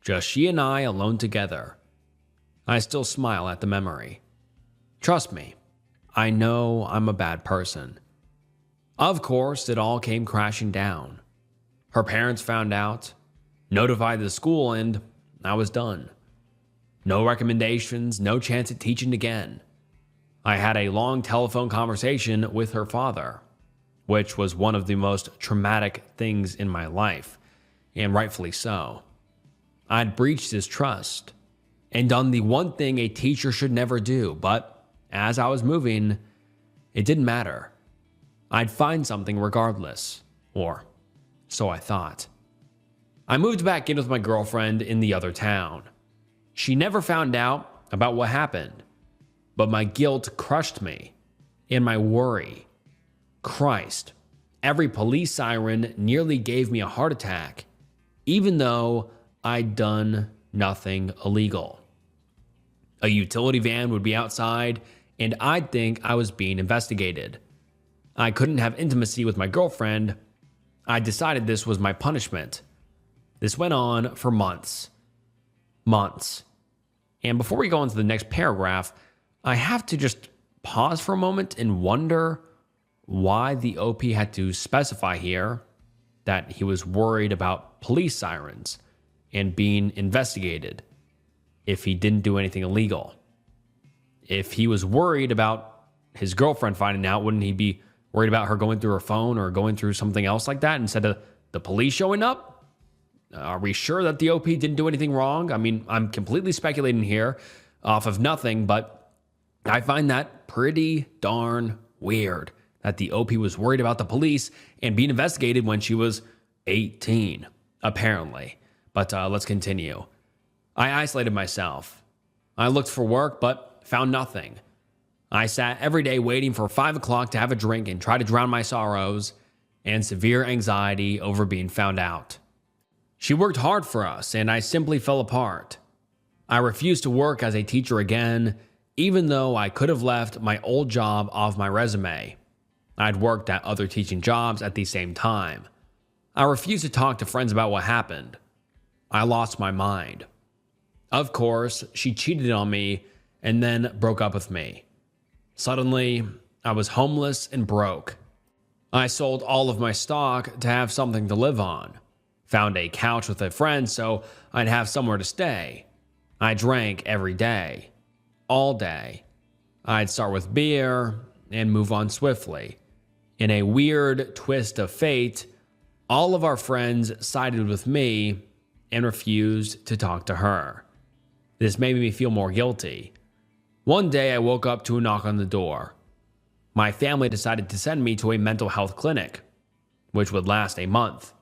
Just she and I alone together. I still smile at the memory. Trust me, I know I'm a bad person. Of course, it all came crashing down. Her parents found out, notified the school, and I was done. No recommendations, no chance at teaching again. I had a long telephone conversation with her father, which was one of the most traumatic things in my life, and rightfully so. I'd breached his trust and done the one thing a teacher should never do, but as I was moving, it didn't matter. I'd find something regardless, or so I thought. I moved back in with my girlfriend in the other town. She never found out about what happened, but my guilt crushed me, and my worry. Christ, every police siren nearly gave me a heart attack, even though I'd done nothing illegal. A utility van would be outside, and I'd think I was being investigated. I couldn't have intimacy with my girlfriend. I decided this was my punishment. This went on for months. Months. And before we go into the next paragraph, I have to just pause for a moment and wonder why the OP had to specify here that he was worried about police sirens and being investigated if he didn't do anything illegal. If he was worried about his girlfriend finding out, wouldn't he be worried about her going through her phone or going through something else like that instead of the police showing up? Are we sure that the OP didn't do anything wrong? I mean, I'm completely speculating here off of nothing, but I find that pretty darn weird that the OP was worried about the police and being investigated when she was 18, apparently. But let's continue. I isolated myself. I looked for work, but found nothing. I sat every day waiting for 5 o'clock to have a drink and try to drown my sorrows and severe anxiety over being found out. She worked hard for us, and I simply fell apart. I refused to work as a teacher again, even though I could have left my old job off my resume. I'd worked at other teaching jobs at the same time. I refused to talk to friends about what happened. I lost my mind. Of course, she cheated on me and then broke up with me. Suddenly, I was homeless and broke. I sold all of my stock to have something to live on. Found a couch with a friend so I'd have somewhere to stay. I drank every day. All day. I'd start with beer and move on swiftly. In a weird twist of fate, all of our friends sided with me and refused to talk to her. This made me feel more guilty. One day I woke up to a knock on the door. My family decided to send me to a mental health clinic, which would last a month.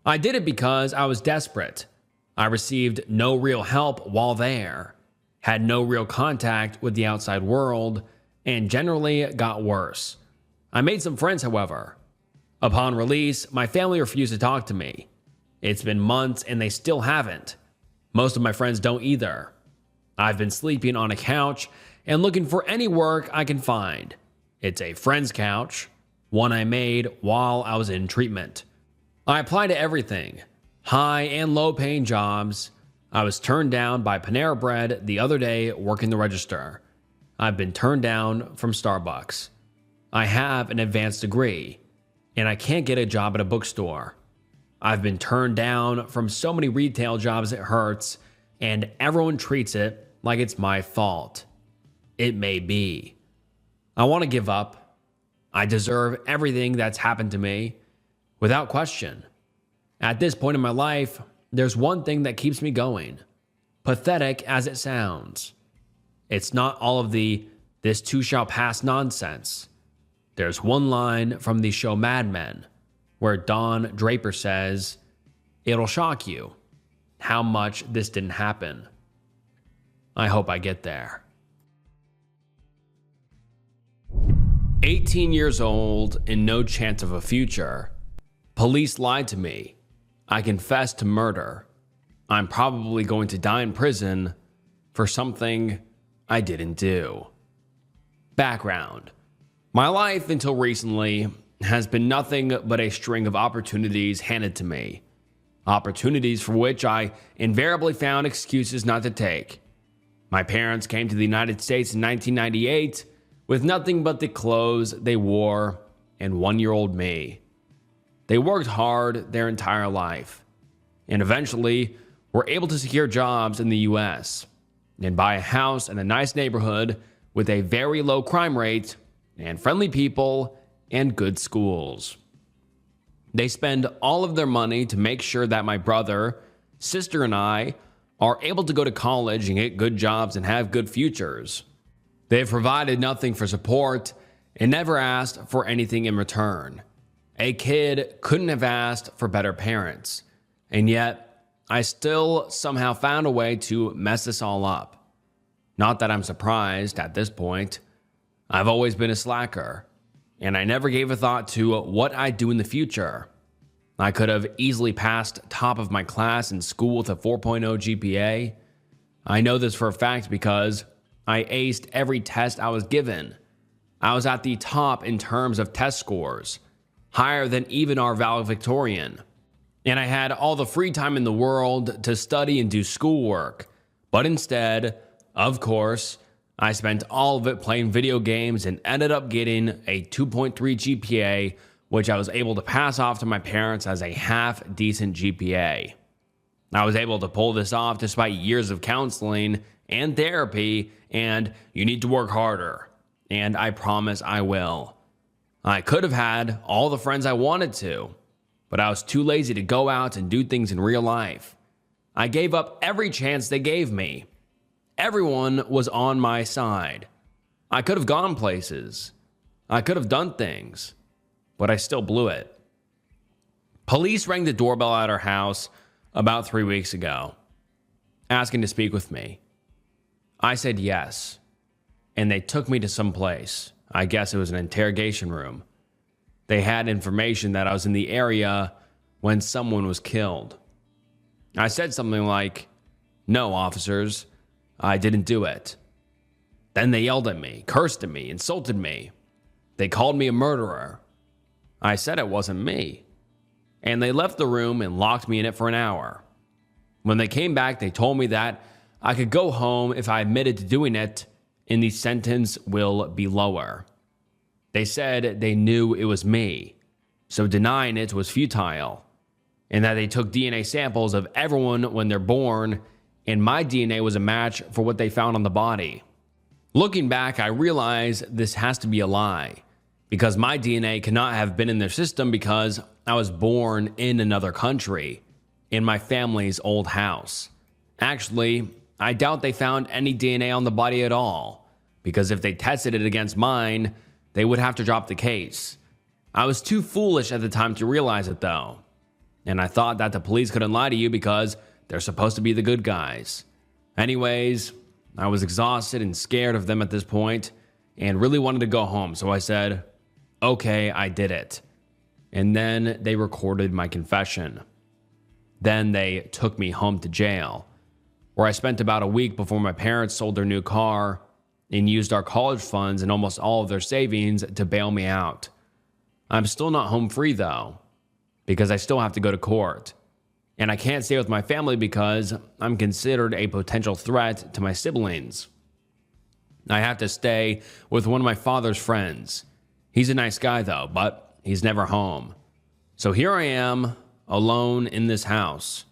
I did it because I was desperate. I received no real help while there, had no real contact with the outside world, and generally got worse. I made some friends, however. Upon release, my family refused to talk to me. It's been months and they still haven't. Most of my friends don't either. I've been sleeping on a couch and looking for any work I can find. It's a friend's couch, one I made while I was in treatment. I applied to everything, high and low paying jobs. I was turned down by Panera Bread the other day working the register. I've been turned down from Starbucks. I have an advanced degree, and I can't get a job at a bookstore. I've been turned down from so many retail jobs it hurts, and everyone treats it like it's my fault. It may be. I want to give up. I deserve everything that's happened to me, without question. At this point in my life, there's one thing that keeps me going. Pathetic as it sounds. It's not all of the "this too shall pass" nonsense. There's one line from the show Mad Men, where Don Draper says, "It'll shock you how much this didn't happen." I hope I get there. 18 years old and no chance of a future. Police lied to me. I confessed to murder. I'm probably going to die in prison for something I didn't do. Background. My life until recently has been nothing but a string of opportunities handed to me. Opportunities for which I invariably found excuses not to take. My parents came to the United States in 1998 with nothing but the clothes they wore and one-year-old me. They worked hard their entire life and eventually were able to secure jobs in the US and buy a house in a nice neighborhood with a very low crime rate and friendly people and good schools. They spend all of their money to make sure that my brother, sister, and I are able to go to college and get good jobs and have good futures. They've provided nothing for support and never asked for anything in return. A kid couldn't have asked for better parents, and yet I still somehow found a way to mess this all up. Not that I'm surprised at this point. I've always been a slacker, and I never gave a thought to what I'd do in the future. I could have easily passed top of my class in school with a 4.0 GPA. I know this for a fact because I aced every test I was given. I was at the top in terms of test scores, higher than even our valedictorian. And I had all the free time in the world to study and do schoolwork. But instead, of course, I spent all of it playing video games and ended up getting a 2.3 GPA, which I was able to pass off to my parents as a half-decent GPA. I was able to pull this off despite years of counseling and therapy, and you need to work harder. And I promise I will. I could have had all the friends I wanted to, but I was too lazy to go out and do things in real life. I gave up every chance they gave me. Everyone was on my side. I could have gone places. I could have done things, but I still blew it. Police rang the doorbell at our house about 3 weeks ago, asking to speak with me. I said yes, and they took me to some place. I guess it was an interrogation room. They had information that I was in the area when someone was killed. I said something like, "No, officers, I didn't do it." Then they yelled at me, cursed at me, insulted me. They called me a murderer. I said it wasn't me. And they left the room and locked me in it for an hour. When they came back, they told me that I could go home if I admitted to doing it, and the sentence will be lower. They said they knew it was me, so denying it was futile, and that they took DNA samples of everyone when they're born, and my DNA was a match for what they found on the body. Looking back, I realize this has to be a lie, because my DNA cannot have been in their system because I was born in another country, in my family's old house. Actually, I doubt they found any DNA on the body at all, because if they tested it against mine, they would have to drop the case. I was too foolish at the time to realize it though, and I thought that the police couldn't lie to you because they're supposed to be the good guys. Anyways, I was exhausted and scared of them at this point and really wanted to go home, so I said, okay, I did it. And then they recorded my confession. Then they took me home to jail, where I spent about a week before my parents sold their new car and used our college funds and almost all of their savings to bail me out. I'm still not home free though, because I still have to go to court. And I can't stay with my family because I'm considered a potential threat to my siblings. I have to stay with one of my father's friends. He's a nice guy though, but he's never home. So here I am, alone in this house.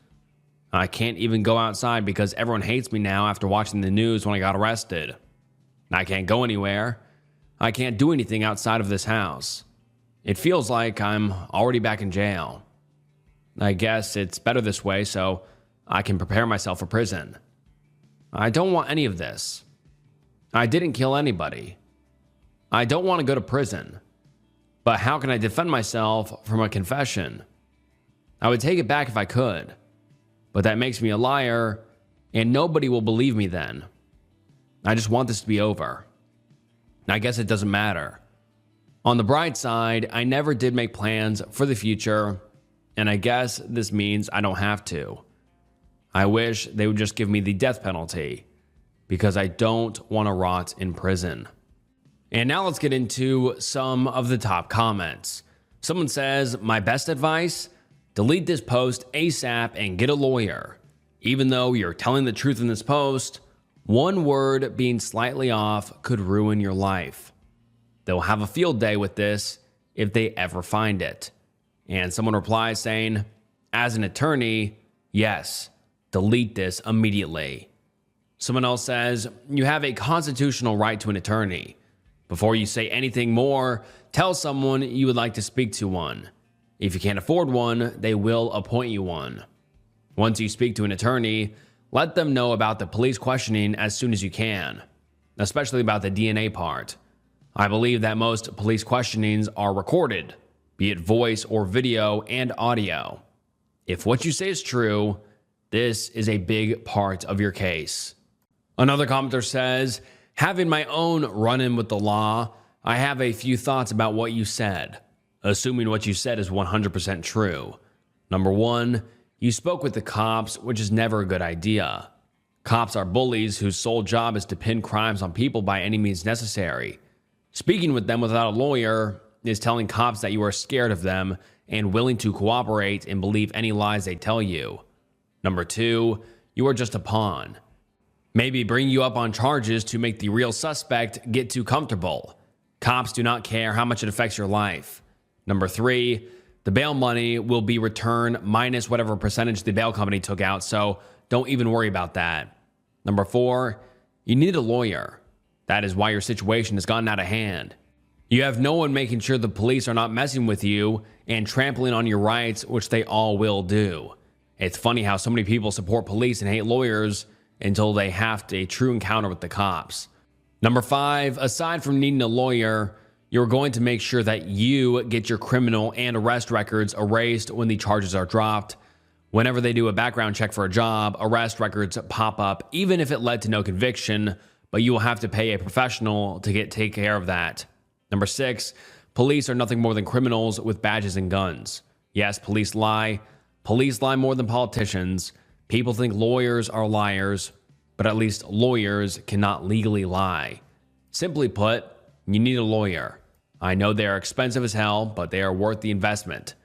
I can't even go outside because everyone hates me now after watching the news when I got arrested. I can't go anywhere. I can't do anything outside of this house. It feels like I'm already back in jail. I guess it's better this way so I can prepare myself for prison. I don't want any of this. I didn't kill anybody. I don't want to go to prison. But how can I defend myself from a confession? I would take it back if I could, but that makes me a liar, and nobody will believe me then. I just want this to be over. I guess it doesn't matter. On the bright side, I never did make plans for the future, and I guess this means I don't have to. I wish they would just give me the death penalty, because I don't want to rot in prison. And now let's get into some of the top comments. Someone says, my best advice? Delete this post ASAP and get a lawyer. Even though you're telling the truth in this post, one word being slightly off could ruin your life. They'll have a field day with this if they ever find it. And someone replies saying, as an attorney, yes, delete this immediately. Someone else says, you have a constitutional right to an attorney. Before you say anything more, tell someone you would like to speak to one. If you can't afford one, they will appoint you one. Once you speak to an attorney, let them know about the police questioning as soon as you can, especially about the DNA part. I believe that most police questionings are recorded, be it voice or video and audio. If what you say is true, this is a big part of your case. Another commenter says, having my own run-in with the law, I have a few thoughts about what you said, assuming what you said is 100% true. Number one, you spoke with the cops, which is never a good idea. Cops are bullies whose sole job is to pin crimes on people by any means necessary. Speaking with them without a lawyer is telling cops that you are scared of them and willing to cooperate and believe any lies they tell you. Number two, you are just a pawn. Maybe bring you up on charges to make the real suspect get too comfortable. Cops do not care how much it affects your life. Number three, the bail money will be returned minus whatever percentage the bail company took out, so don't even worry about that. Number four, you need a lawyer. That is why your situation has gotten out of hand. You have no one making sure the police are not messing with you and trampling on your rights, which they all will do. It's funny how so many people support police and hate lawyers until they have a true encounter with the cops. Number five, aside from needing a lawyer, you're going to make sure that you get your criminal and arrest records erased when the charges are dropped. Whenever they do a background check for a job, arrest records pop up, even if it led to no conviction, but you will have to pay a professional to take care of that. Number six, police are nothing more than criminals with badges and guns. Yes, police lie. Police lie more than politicians. People think lawyers are liars, but at least lawyers cannot legally lie. Simply put, you need a lawyer. I know they are expensive as hell, but they are worth the investment.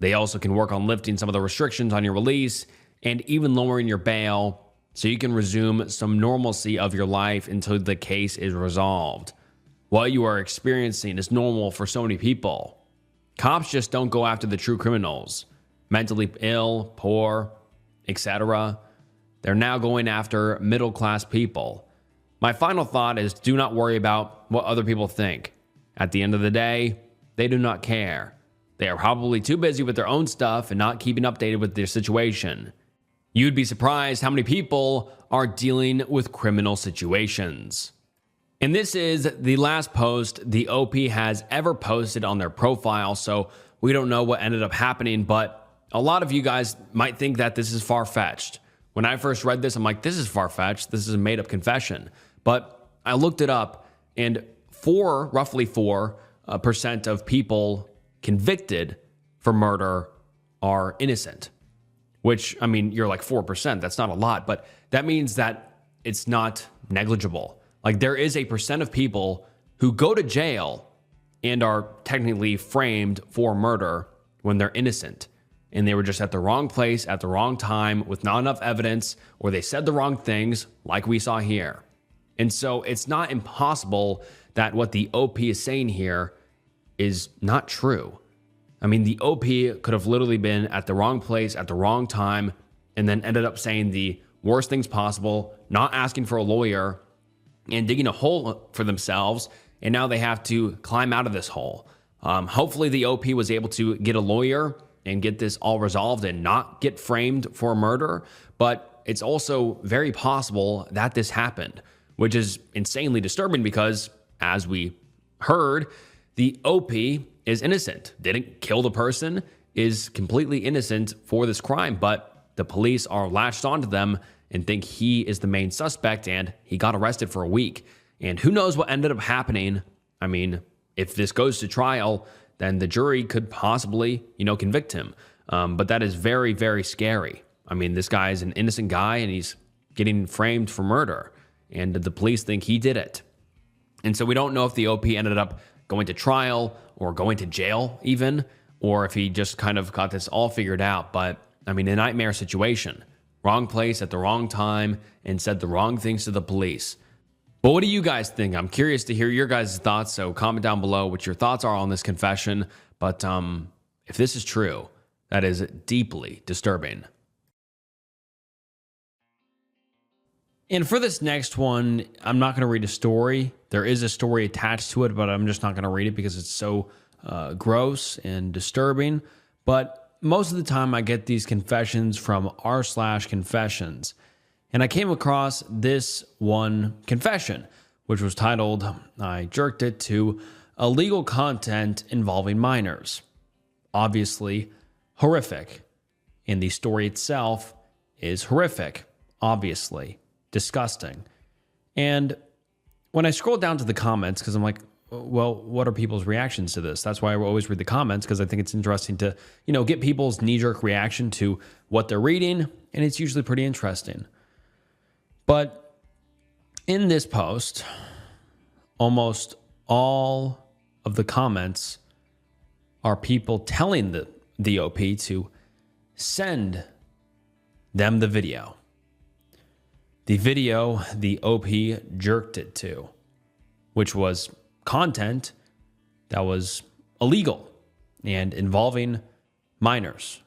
They also can work on lifting some of the restrictions on your release and even lowering your bail so you can resume some normalcy of your life until the case is resolved. what you are experiencing is normal for so many people. Cops just don't go after the true criminals, mentally ill, poor, etc. They're now going after middle-class people. My final thought is do not worry about what other people think. At the end of the day, they do not care. They are probably too busy with their own stuff and not keeping updated with their situation. You'd be surprised how many people are dealing with criminal situations. And this is the last post the OP has ever posted on their profile, so we don't know what ended up happening, but a lot of you guys might think that this is far-fetched. When I first read this, I'm like, this is far-fetched. This is a made-up confession. But I looked it up, and roughly 4% of people convicted for murder are innocent. Which, I mean, you're like 4%. That's not a lot, but that means that it's not negligible. Like there is a percent of people who go to jail and are technically framed for murder when they're innocent. And they were just at the wrong place at the wrong time with not enough evidence, or they said the wrong things like we saw here. And so it's not impossible that what the OP is saying here is not true. I mean, the OP could have literally been at the wrong place at the wrong time and then ended up saying the worst things possible, not asking for a lawyer and digging a hole for themselves. And now they have to climb out of this hole. Hopefully the OP was able to get a lawyer and get this all resolved and not get framed for murder. But it's also very possible that this happened, which is insanely disturbing because, as we heard, the OP is innocent, didn't kill the person, is completely innocent for this crime, but the police are latched onto them and think he is the main suspect, and he got arrested for a week. And who knows what ended up happening. I mean, if this goes to trial, then the jury could possibly, convict him. But that is very, very scary. I mean, this guy is an innocent guy, and he's getting framed for murder, and the police think he did it. And so we don't know if the OP ended up going to trial or going to jail even, or if he just kind of got this all figured out. But I mean, a nightmare situation, wrong place at the wrong time and said the wrong things to the police. But what do you guys think? I'm curious to hear your guys' thoughts. So comment down below what your thoughts are on this confession. But if this is true, that is deeply disturbing. And for this next one, I'm not going to read a story. There is a story attached to it, but I'm just not going to read it because it's so gross and disturbing. But most of the time I get these confessions from r/confessions. And I came across this one confession, which was titled, I jerked it to illegal content involving minors. Obviously horrific. And the story itself is horrific, obviously. Disgusting. And when I scroll down to the comments, because I'm like, well, what are people's reactions to this? That's why I always read the comments, because I think it's interesting to, get people's knee-jerk reaction to what they're reading, and it's usually pretty interesting. But in this post, almost all of the comments are people telling the OP to send them the video. The video the OP jerked it to, which was content that was illegal and involving minors.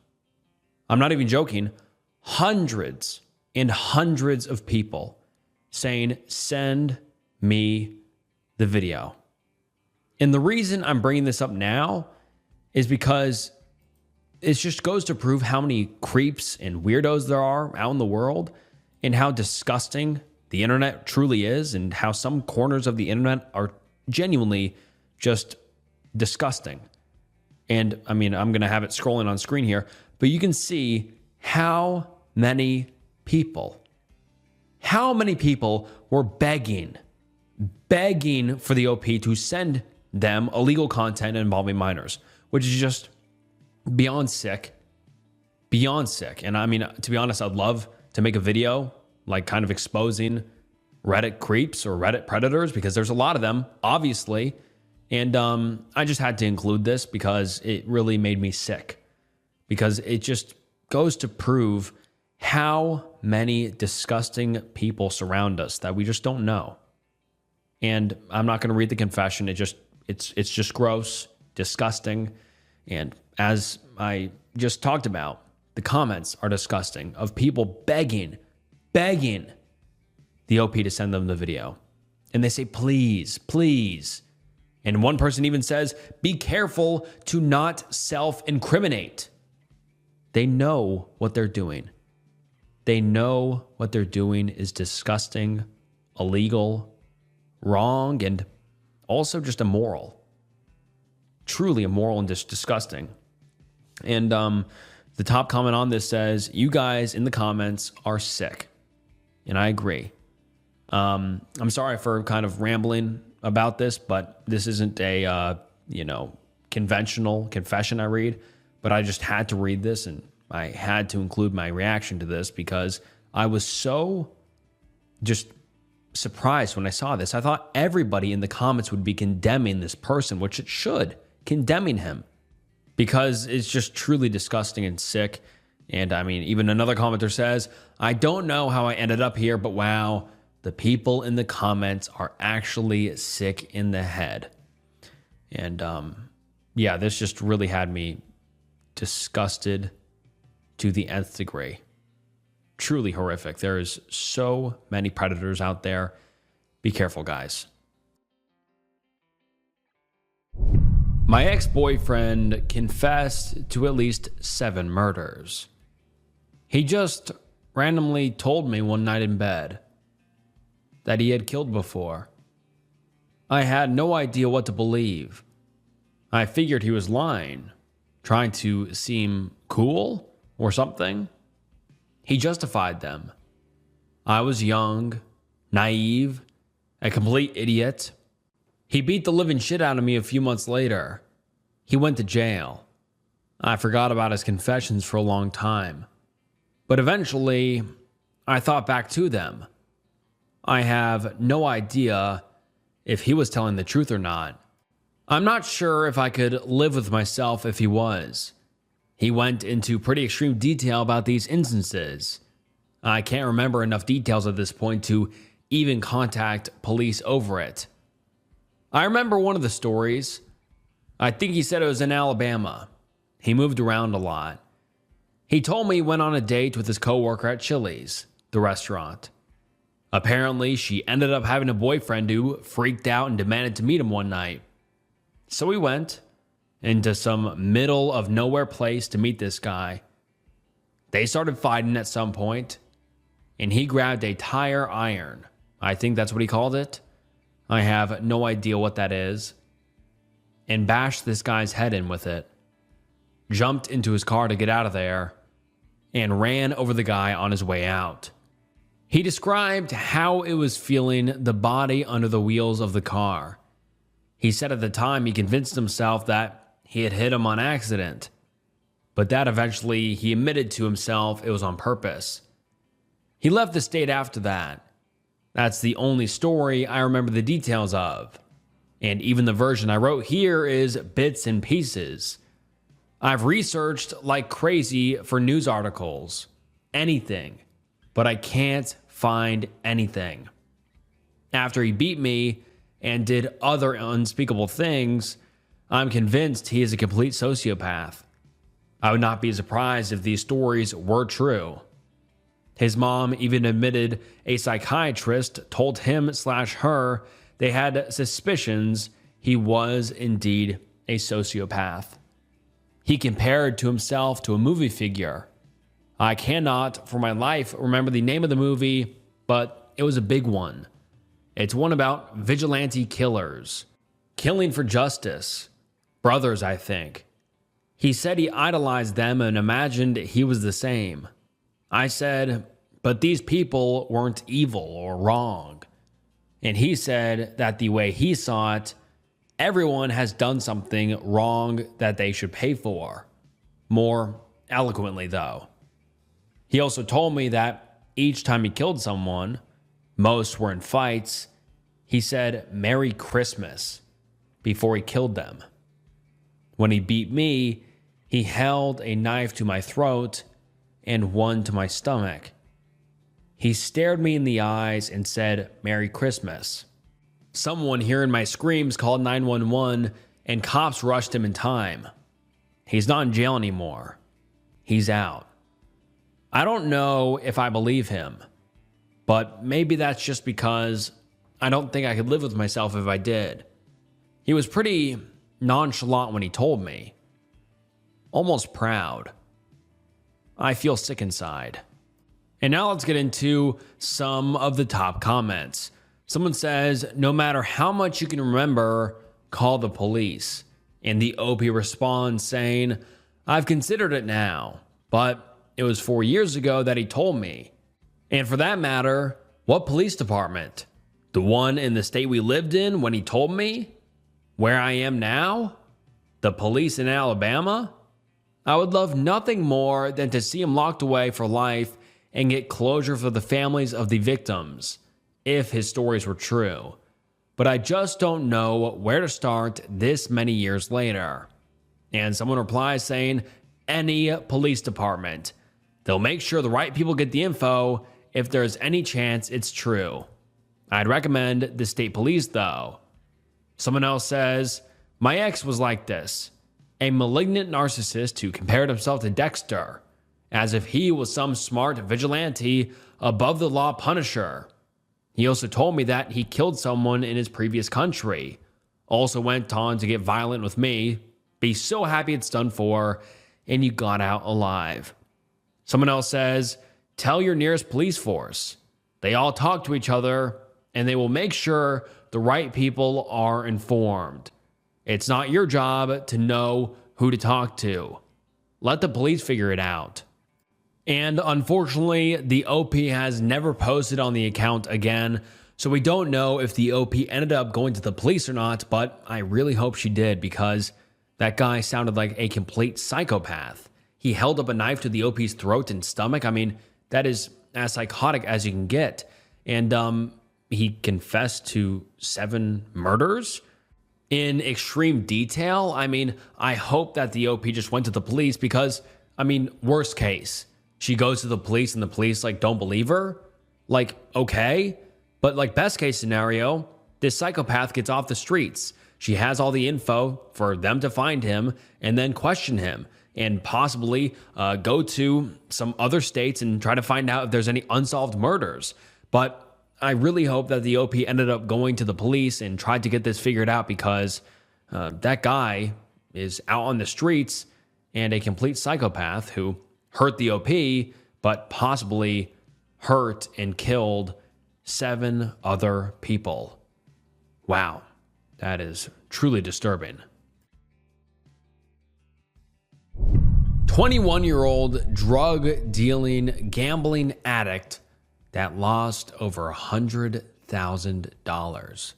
I'm not even joking. Hundreds and hundreds of people saying, send me the video. And the reason I'm bringing this up now is because it just goes to prove how many creeps and weirdos there are out in the world, and how disgusting the internet truly is, and how some corners of the internet are genuinely just disgusting. And I mean, I'm going to have it scrolling on screen here, but you can see how many people were begging for the OP to send them illegal content involving minors, which is just beyond sick. And I mean, to be honest, I'd love to make a video like kind of exposing Reddit creeps or Reddit predators, because there's a lot of them, obviously. And I just had to include this because it really made me sick, because it just goes to prove how many disgusting people surround us that we just don't know. And I'm not going to read the confession. It's just gross, disgusting. And as I just talked about, the comments are disgusting of people begging the OP to send them the video. And they say, please, please. And one person even says, be careful to not self-incriminate. They know what they're doing. They know what they're doing is disgusting, illegal, wrong, and also just immoral. Truly immoral and just disgusting. And the top comment on this says, you guys in the comments are sick. And I agree. I'm sorry for kind of rambling about this, but this isn't a, conventional confession I read, but I just had to read this and I had to include my reaction to this because I was so just surprised when I saw this. I thought everybody in the comments would be condemning this person, which it should, condemning him, because it's just truly disgusting and sick. And I mean, even another commenter says, I don't know how I ended up here, but wow, the people in the comments are actually sick in the head. And yeah, this just really had me disgusted to the nth degree. Truly horrific. There's so many predators out there. Be careful, guys. My ex-boyfriend confessed to at least 7 murders. He just randomly told me one night in bed that he had killed before. I had no idea what to believe. I figured he was lying, trying to seem cool or something. He justified them. I was young, naive, a complete idiot. He beat the living shit out of me a few months later. He went to jail. I forgot about his confessions for a long time. But eventually, I thought back to them. I have no idea if he was telling the truth or not. I'm not sure if I could live with myself if he was. He went into pretty extreme detail about these instances. I can't remember enough details at this point to even contact police over it. I remember one of the stories. I think he said it was in Alabama. He moved around a lot. He told me he went on a date with his coworker at Chili's, the restaurant. Apparently, she ended up having a boyfriend who freaked out and demanded to meet him one night. So we went into some middle of nowhere place to meet this guy. They started fighting at some point, and he grabbed a tire iron. I think that's what he called it. I have no idea what that is. And bashed this guy's head in with it. Jumped into his car to get out of there, and ran over the guy on his way out. He described how it was feeling the body under the wheels of the car. He said at the time he convinced himself that he had hit him on accident, but that eventually he admitted to himself it was on purpose. He left the state after that. That's the only story I remember the details of. And even the version I wrote here is bits and pieces. I've researched like crazy for news articles, anything, but I can't find anything. After he beat me and did other unspeakable things, I'm convinced he is a complete sociopath. I would not be surprised if these stories were true. His mom even admitted a psychiatrist told him/her they had suspicions he was indeed a sociopath. He compared to himself to a movie figure. I cannot for my life remember the name of the movie, but it was a big one. It's one about vigilante killers, killing for justice. Brothers, I think. He said he idolized them and imagined he was the same. I said, but these people weren't evil or wrong. And he said that the way he saw it, everyone has done something wrong that they should pay for. More eloquently, though. He also told me that each time he killed someone, most were in fights, he said, "Merry Christmas," before he killed them. When he beat me, he held a knife to my throat and one to my stomach. He stared me in the eyes and said, "Merry Christmas." Someone hearing my screams called 911 and cops rushed him in time. He's not in jail anymore. He's out. I don't know if I believe him, but maybe that's just because I don't think I could live with myself if I did. He was pretty nonchalant when he told me. Almost proud. I feel sick inside. And now let's get into some of the top comments. Someone says, no matter how much you can remember, call the police. And the OP responds saying, I've considered it now, but it was 4 years ago that he told me. And for that matter, what police department? The one in the state we lived in when he told me? Where I am now? The police in Alabama? I would love nothing more than to see him locked away for life and get closure for the families of the victims, if his stories were true. But I just don't know where to start this many years later. And someone replies saying, any police department. They'll make sure the right people get the info if there's any chance it's true. I'd recommend the state police though. Someone else says, my ex was like this, a malignant narcissist who compared himself to Dexter, as if he was some smart vigilante above the law punisher. He also told me that he killed someone in his previous country. Also went on to get violent with me, be so happy it's done for, and you got out alive. Someone else says, tell your nearest police force. They all talk to each other, and they will make sure the right people are informed. It's not your job to know who to talk to. Let the police figure it out. And unfortunately, the OP has never posted on the account again, so we don't know if the OP ended up going to the police or not, but I really hope she did because that guy sounded like a complete psychopath. He held up a knife to the OP's throat and stomach. I mean, that is as psychotic as you can get. And he confessed to 7 murders in extreme detail. I mean, I hope that the OP just went to the police because, I mean, worst case, she goes to the police and the police don't believe her. Okay. But best case scenario, this psychopath gets off the streets. She has all the info for them to find him and then question him and possibly go to some other states and try to find out if there's any unsolved murders. But I really hope that the OP ended up going to the police and tried to get this figured out because that guy is out on the streets and a complete psychopath who hurt the OP, but possibly hurt and killed 7 other people. Wow, that is truly disturbing. 21-year-old drug-dealing gambling addict that lost over $100,000.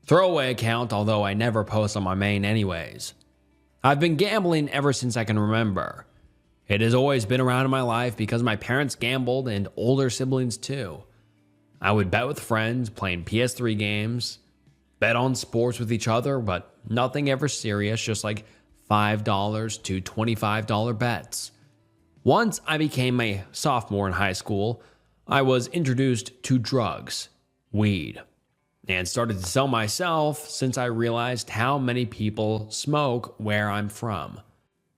Throwaway account, although I never post on my main anyways. I've been gambling ever since I can remember. It has always been around in my life because my parents gambled and older siblings too. I would bet with friends playing PS3 games, bet on sports with each other, but nothing ever serious, just $5 to $25 bets. Once I became a sophomore in high school, I was introduced to drugs, weed, and started to sell myself since I realized how many people smoke where I'm from.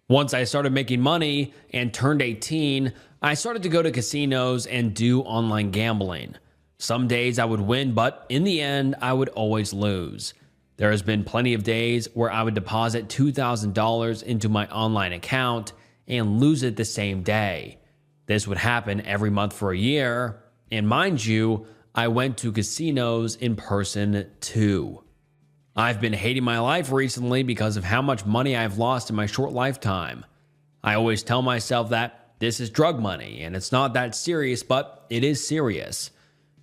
Once I started making money and turned 18, I started to go to casinos and do online gambling. Some days I would win, but in the end, I would always lose. There has been plenty of days where I would deposit $2,000 into my online account and lose it the same day. This would happen every month for a year, and mind you, I went to casinos in person too. I've been hating my life recently because of how much money I've lost in my short lifetime. I always tell myself that this is drug money and it's not that serious, but it is serious.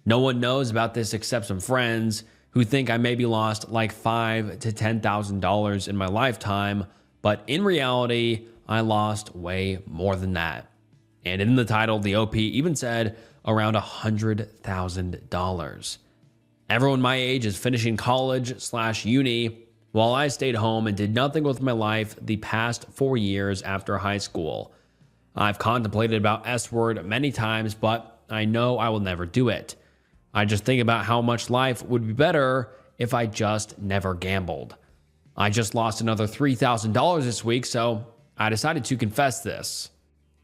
No one knows about this except some friends who think I maybe lost $5,000 to $10,000 in my lifetime, but in reality, I lost way more than that. And in the title, the OP even said around $100,000. Everyone my age is finishing college/uni, while I stayed home and did nothing with my life the past 4 years after high school. I've contemplated about S-word many times, but I know I will never do it. I just think about how much life would be better if I just never gambled. I just lost another $3,000 this week, so I decided to confess this.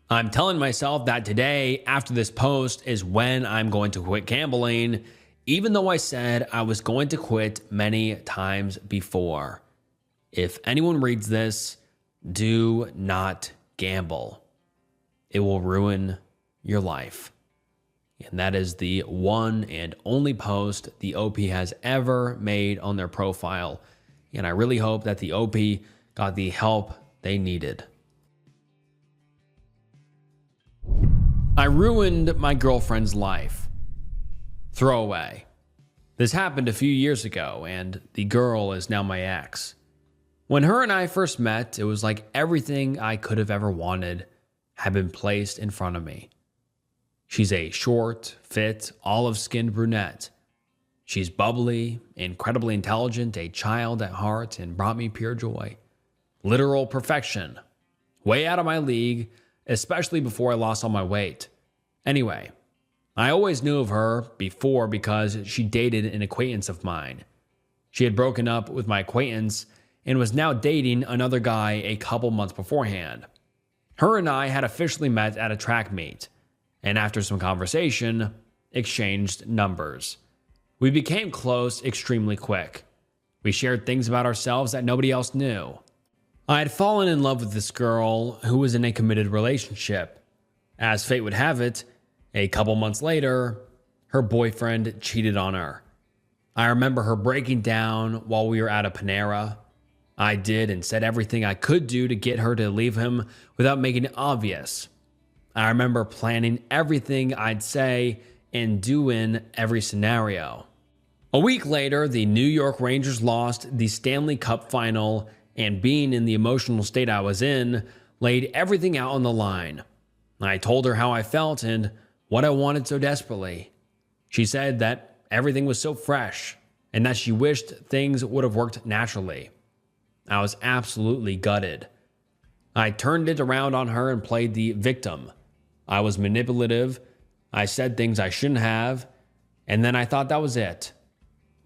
I'm telling myself that today, after this post, is when I'm going to quit gambling, even though I said I was going to quit many times before. If anyone reads this, do not gamble. It will ruin your life. And that is the one and only post the OP has ever made on their profile. And I really hope that the OP got the help they needed. I ruined my girlfriend's life. Throwaway. This happened a few years ago, and the girl is now my ex. When her and I first met, it was like everything I could have ever wanted had been placed in front of me. She's a short, fit, olive-skinned brunette. She's bubbly, incredibly intelligent, a child at heart, and brought me pure joy. Literal perfection. Way out of my league, especially before I lost all my weight. Anyway, I always knew of her before because she dated an acquaintance of mine. She had broken up with my acquaintance and was now dating another guy a couple months beforehand. Her and I had officially met at a track meet, and after some conversation, exchanged numbers. We became close extremely quick. We shared things about ourselves that nobody else knew. I had fallen in love with this girl who was in a committed relationship. As fate would have it, a couple months later, her boyfriend cheated on her. I remember her breaking down while we were at a Panera. I did and said everything I could do to get her to leave him without making it obvious. I remember planning everything I'd say and do in every scenario. A week later, the New York Rangers lost the Stanley Cup final, and being in the emotional state I was in, laid everything out on the line. I told her how I felt and what I wanted so desperately. She said that everything was so fresh and that she wished things would have worked naturally. I was absolutely gutted. I turned it around on her and played the victim. I was manipulative. I said things I shouldn't have, and then I thought that was it.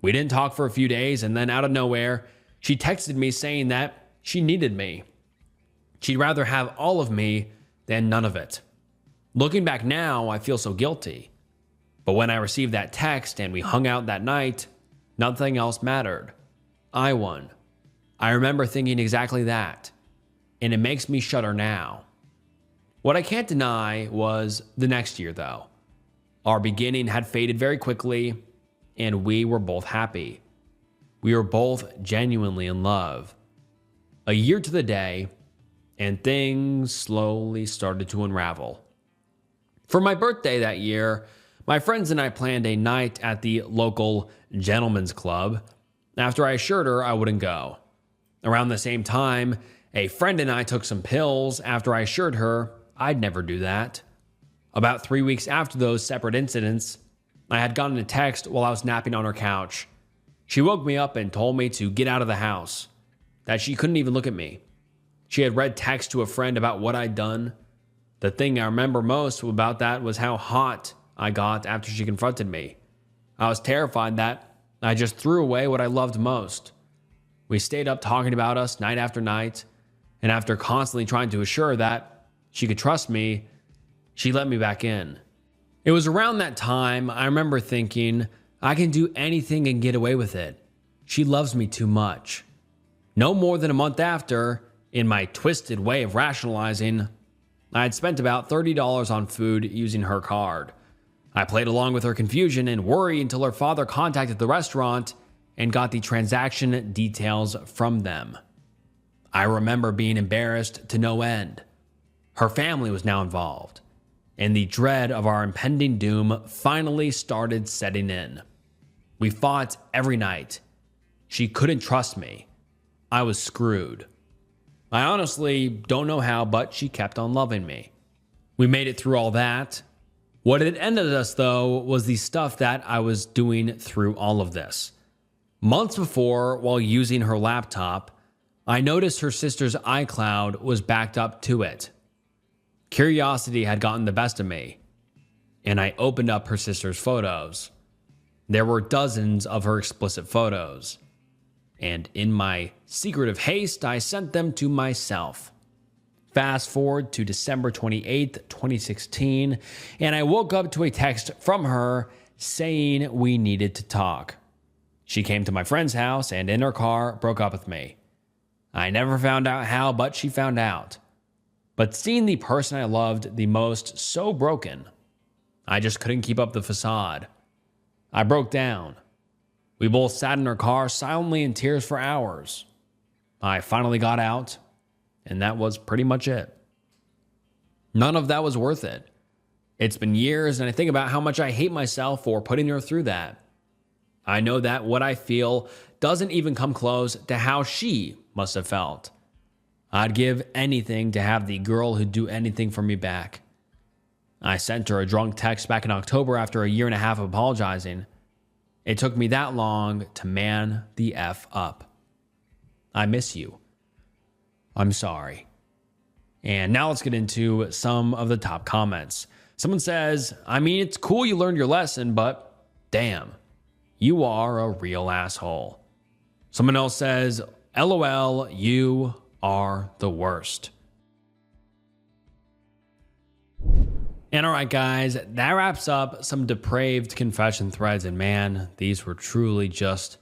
We didn't talk for a few days, and then out of nowhere, she texted me saying that she needed me. She'd rather have all of me than none of it. Looking back now, I feel so guilty. But when I received that text and we hung out that night, nothing else mattered. I won. I remember thinking exactly that, and it makes me shudder now. What I can't deny was the next year, though. Our beginning had faded very quickly, and we were both happy. We were both genuinely in love. A year to the day, and things slowly started to unravel. For my birthday that year, my friends and I planned a night at the local gentleman's club after I assured her I wouldn't go. Around the same time, a friend and I took some pills after I assured her I'd never do that. About 3 weeks after those separate incidents, I had gotten a text while I was napping on her couch. She woke me up and told me to get out of the house, that she couldn't even look at me. She had read text to a friend about what I'd done. The thing I remember most about that was how hot I got after she confronted me. I was terrified that I just threw away what I loved most. We stayed up talking about us night after night, and after constantly trying to assure that she could trust me, she let me back in. It was around that time I remember thinking, I can do anything and get away with it. She loves me too much. No more than a month after, in my twisted way of rationalizing, I had spent about $30 on food using her card. I played along with her confusion and worry until her father contacted the restaurant and got the transaction details from them. I remember being embarrassed to no end. Her family was now involved, and the dread of our impending doom finally started setting in. We fought every night. She couldn't trust me. I was screwed. I honestly don't know how, but she kept on loving me. We made it through all that. What had ended us, though, was the stuff that I was doing through all of this. Months before, while using her laptop, I noticed her sister's iCloud was backed up to it. Curiosity had gotten the best of me, and I opened up her sister's photos. There were dozens of her explicit photos, and in my secretive haste, I sent them to myself. Fast forward to December 28th, 2016, and I woke up to a text from her saying we needed to talk. She came to my friend's house and in her car broke up with me. I never found out how, but she found out. But seeing the person I loved the most so broken, I just couldn't keep up the facade. I broke down. We both sat in her car silently in tears for hours. I finally got out, and that was pretty much it. None of that was worth it. It's been years, and I think about how much I hate myself for putting her through that. I know that what I feel doesn't even come close to how she must have felt. I'd give anything to have the girl who'd do anything for me back. I sent her a drunk text back in October after a year and a half of apologizing. It took me that long to man the F up. I miss you. I'm sorry. And now let's get into some of the top comments. Someone says, I mean, it's cool you learned your lesson, but damn, you are a real asshole. Someone else says, LOL, you are the worst. And all right, guys, that wraps up some depraved confession threads. And man, these were truly just,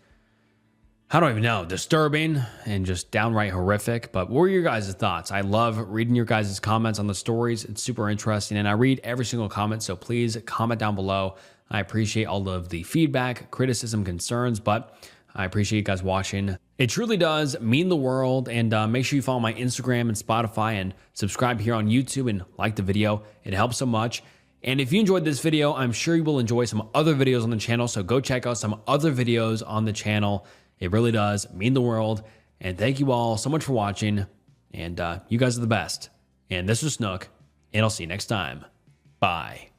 I don't even know, disturbing and just downright horrific. But what were your guys' thoughts? I love reading your guys' comments on the stories. It's super interesting. And I read every single comment. So please comment down below. I appreciate all of the feedback, criticism, concerns, but I appreciate you guys watching. It truly does mean the world. And make sure you follow my Instagram and Spotify and subscribe here on YouTube and like the video. It helps so much. And if you enjoyed this video, I'm sure you will enjoy some other videos on the channel. So go check out some other videos on the channel. It really does mean the world. And thank you all so much for watching. And you guys are the best. And this was Snook. And I'll see you next time. Bye.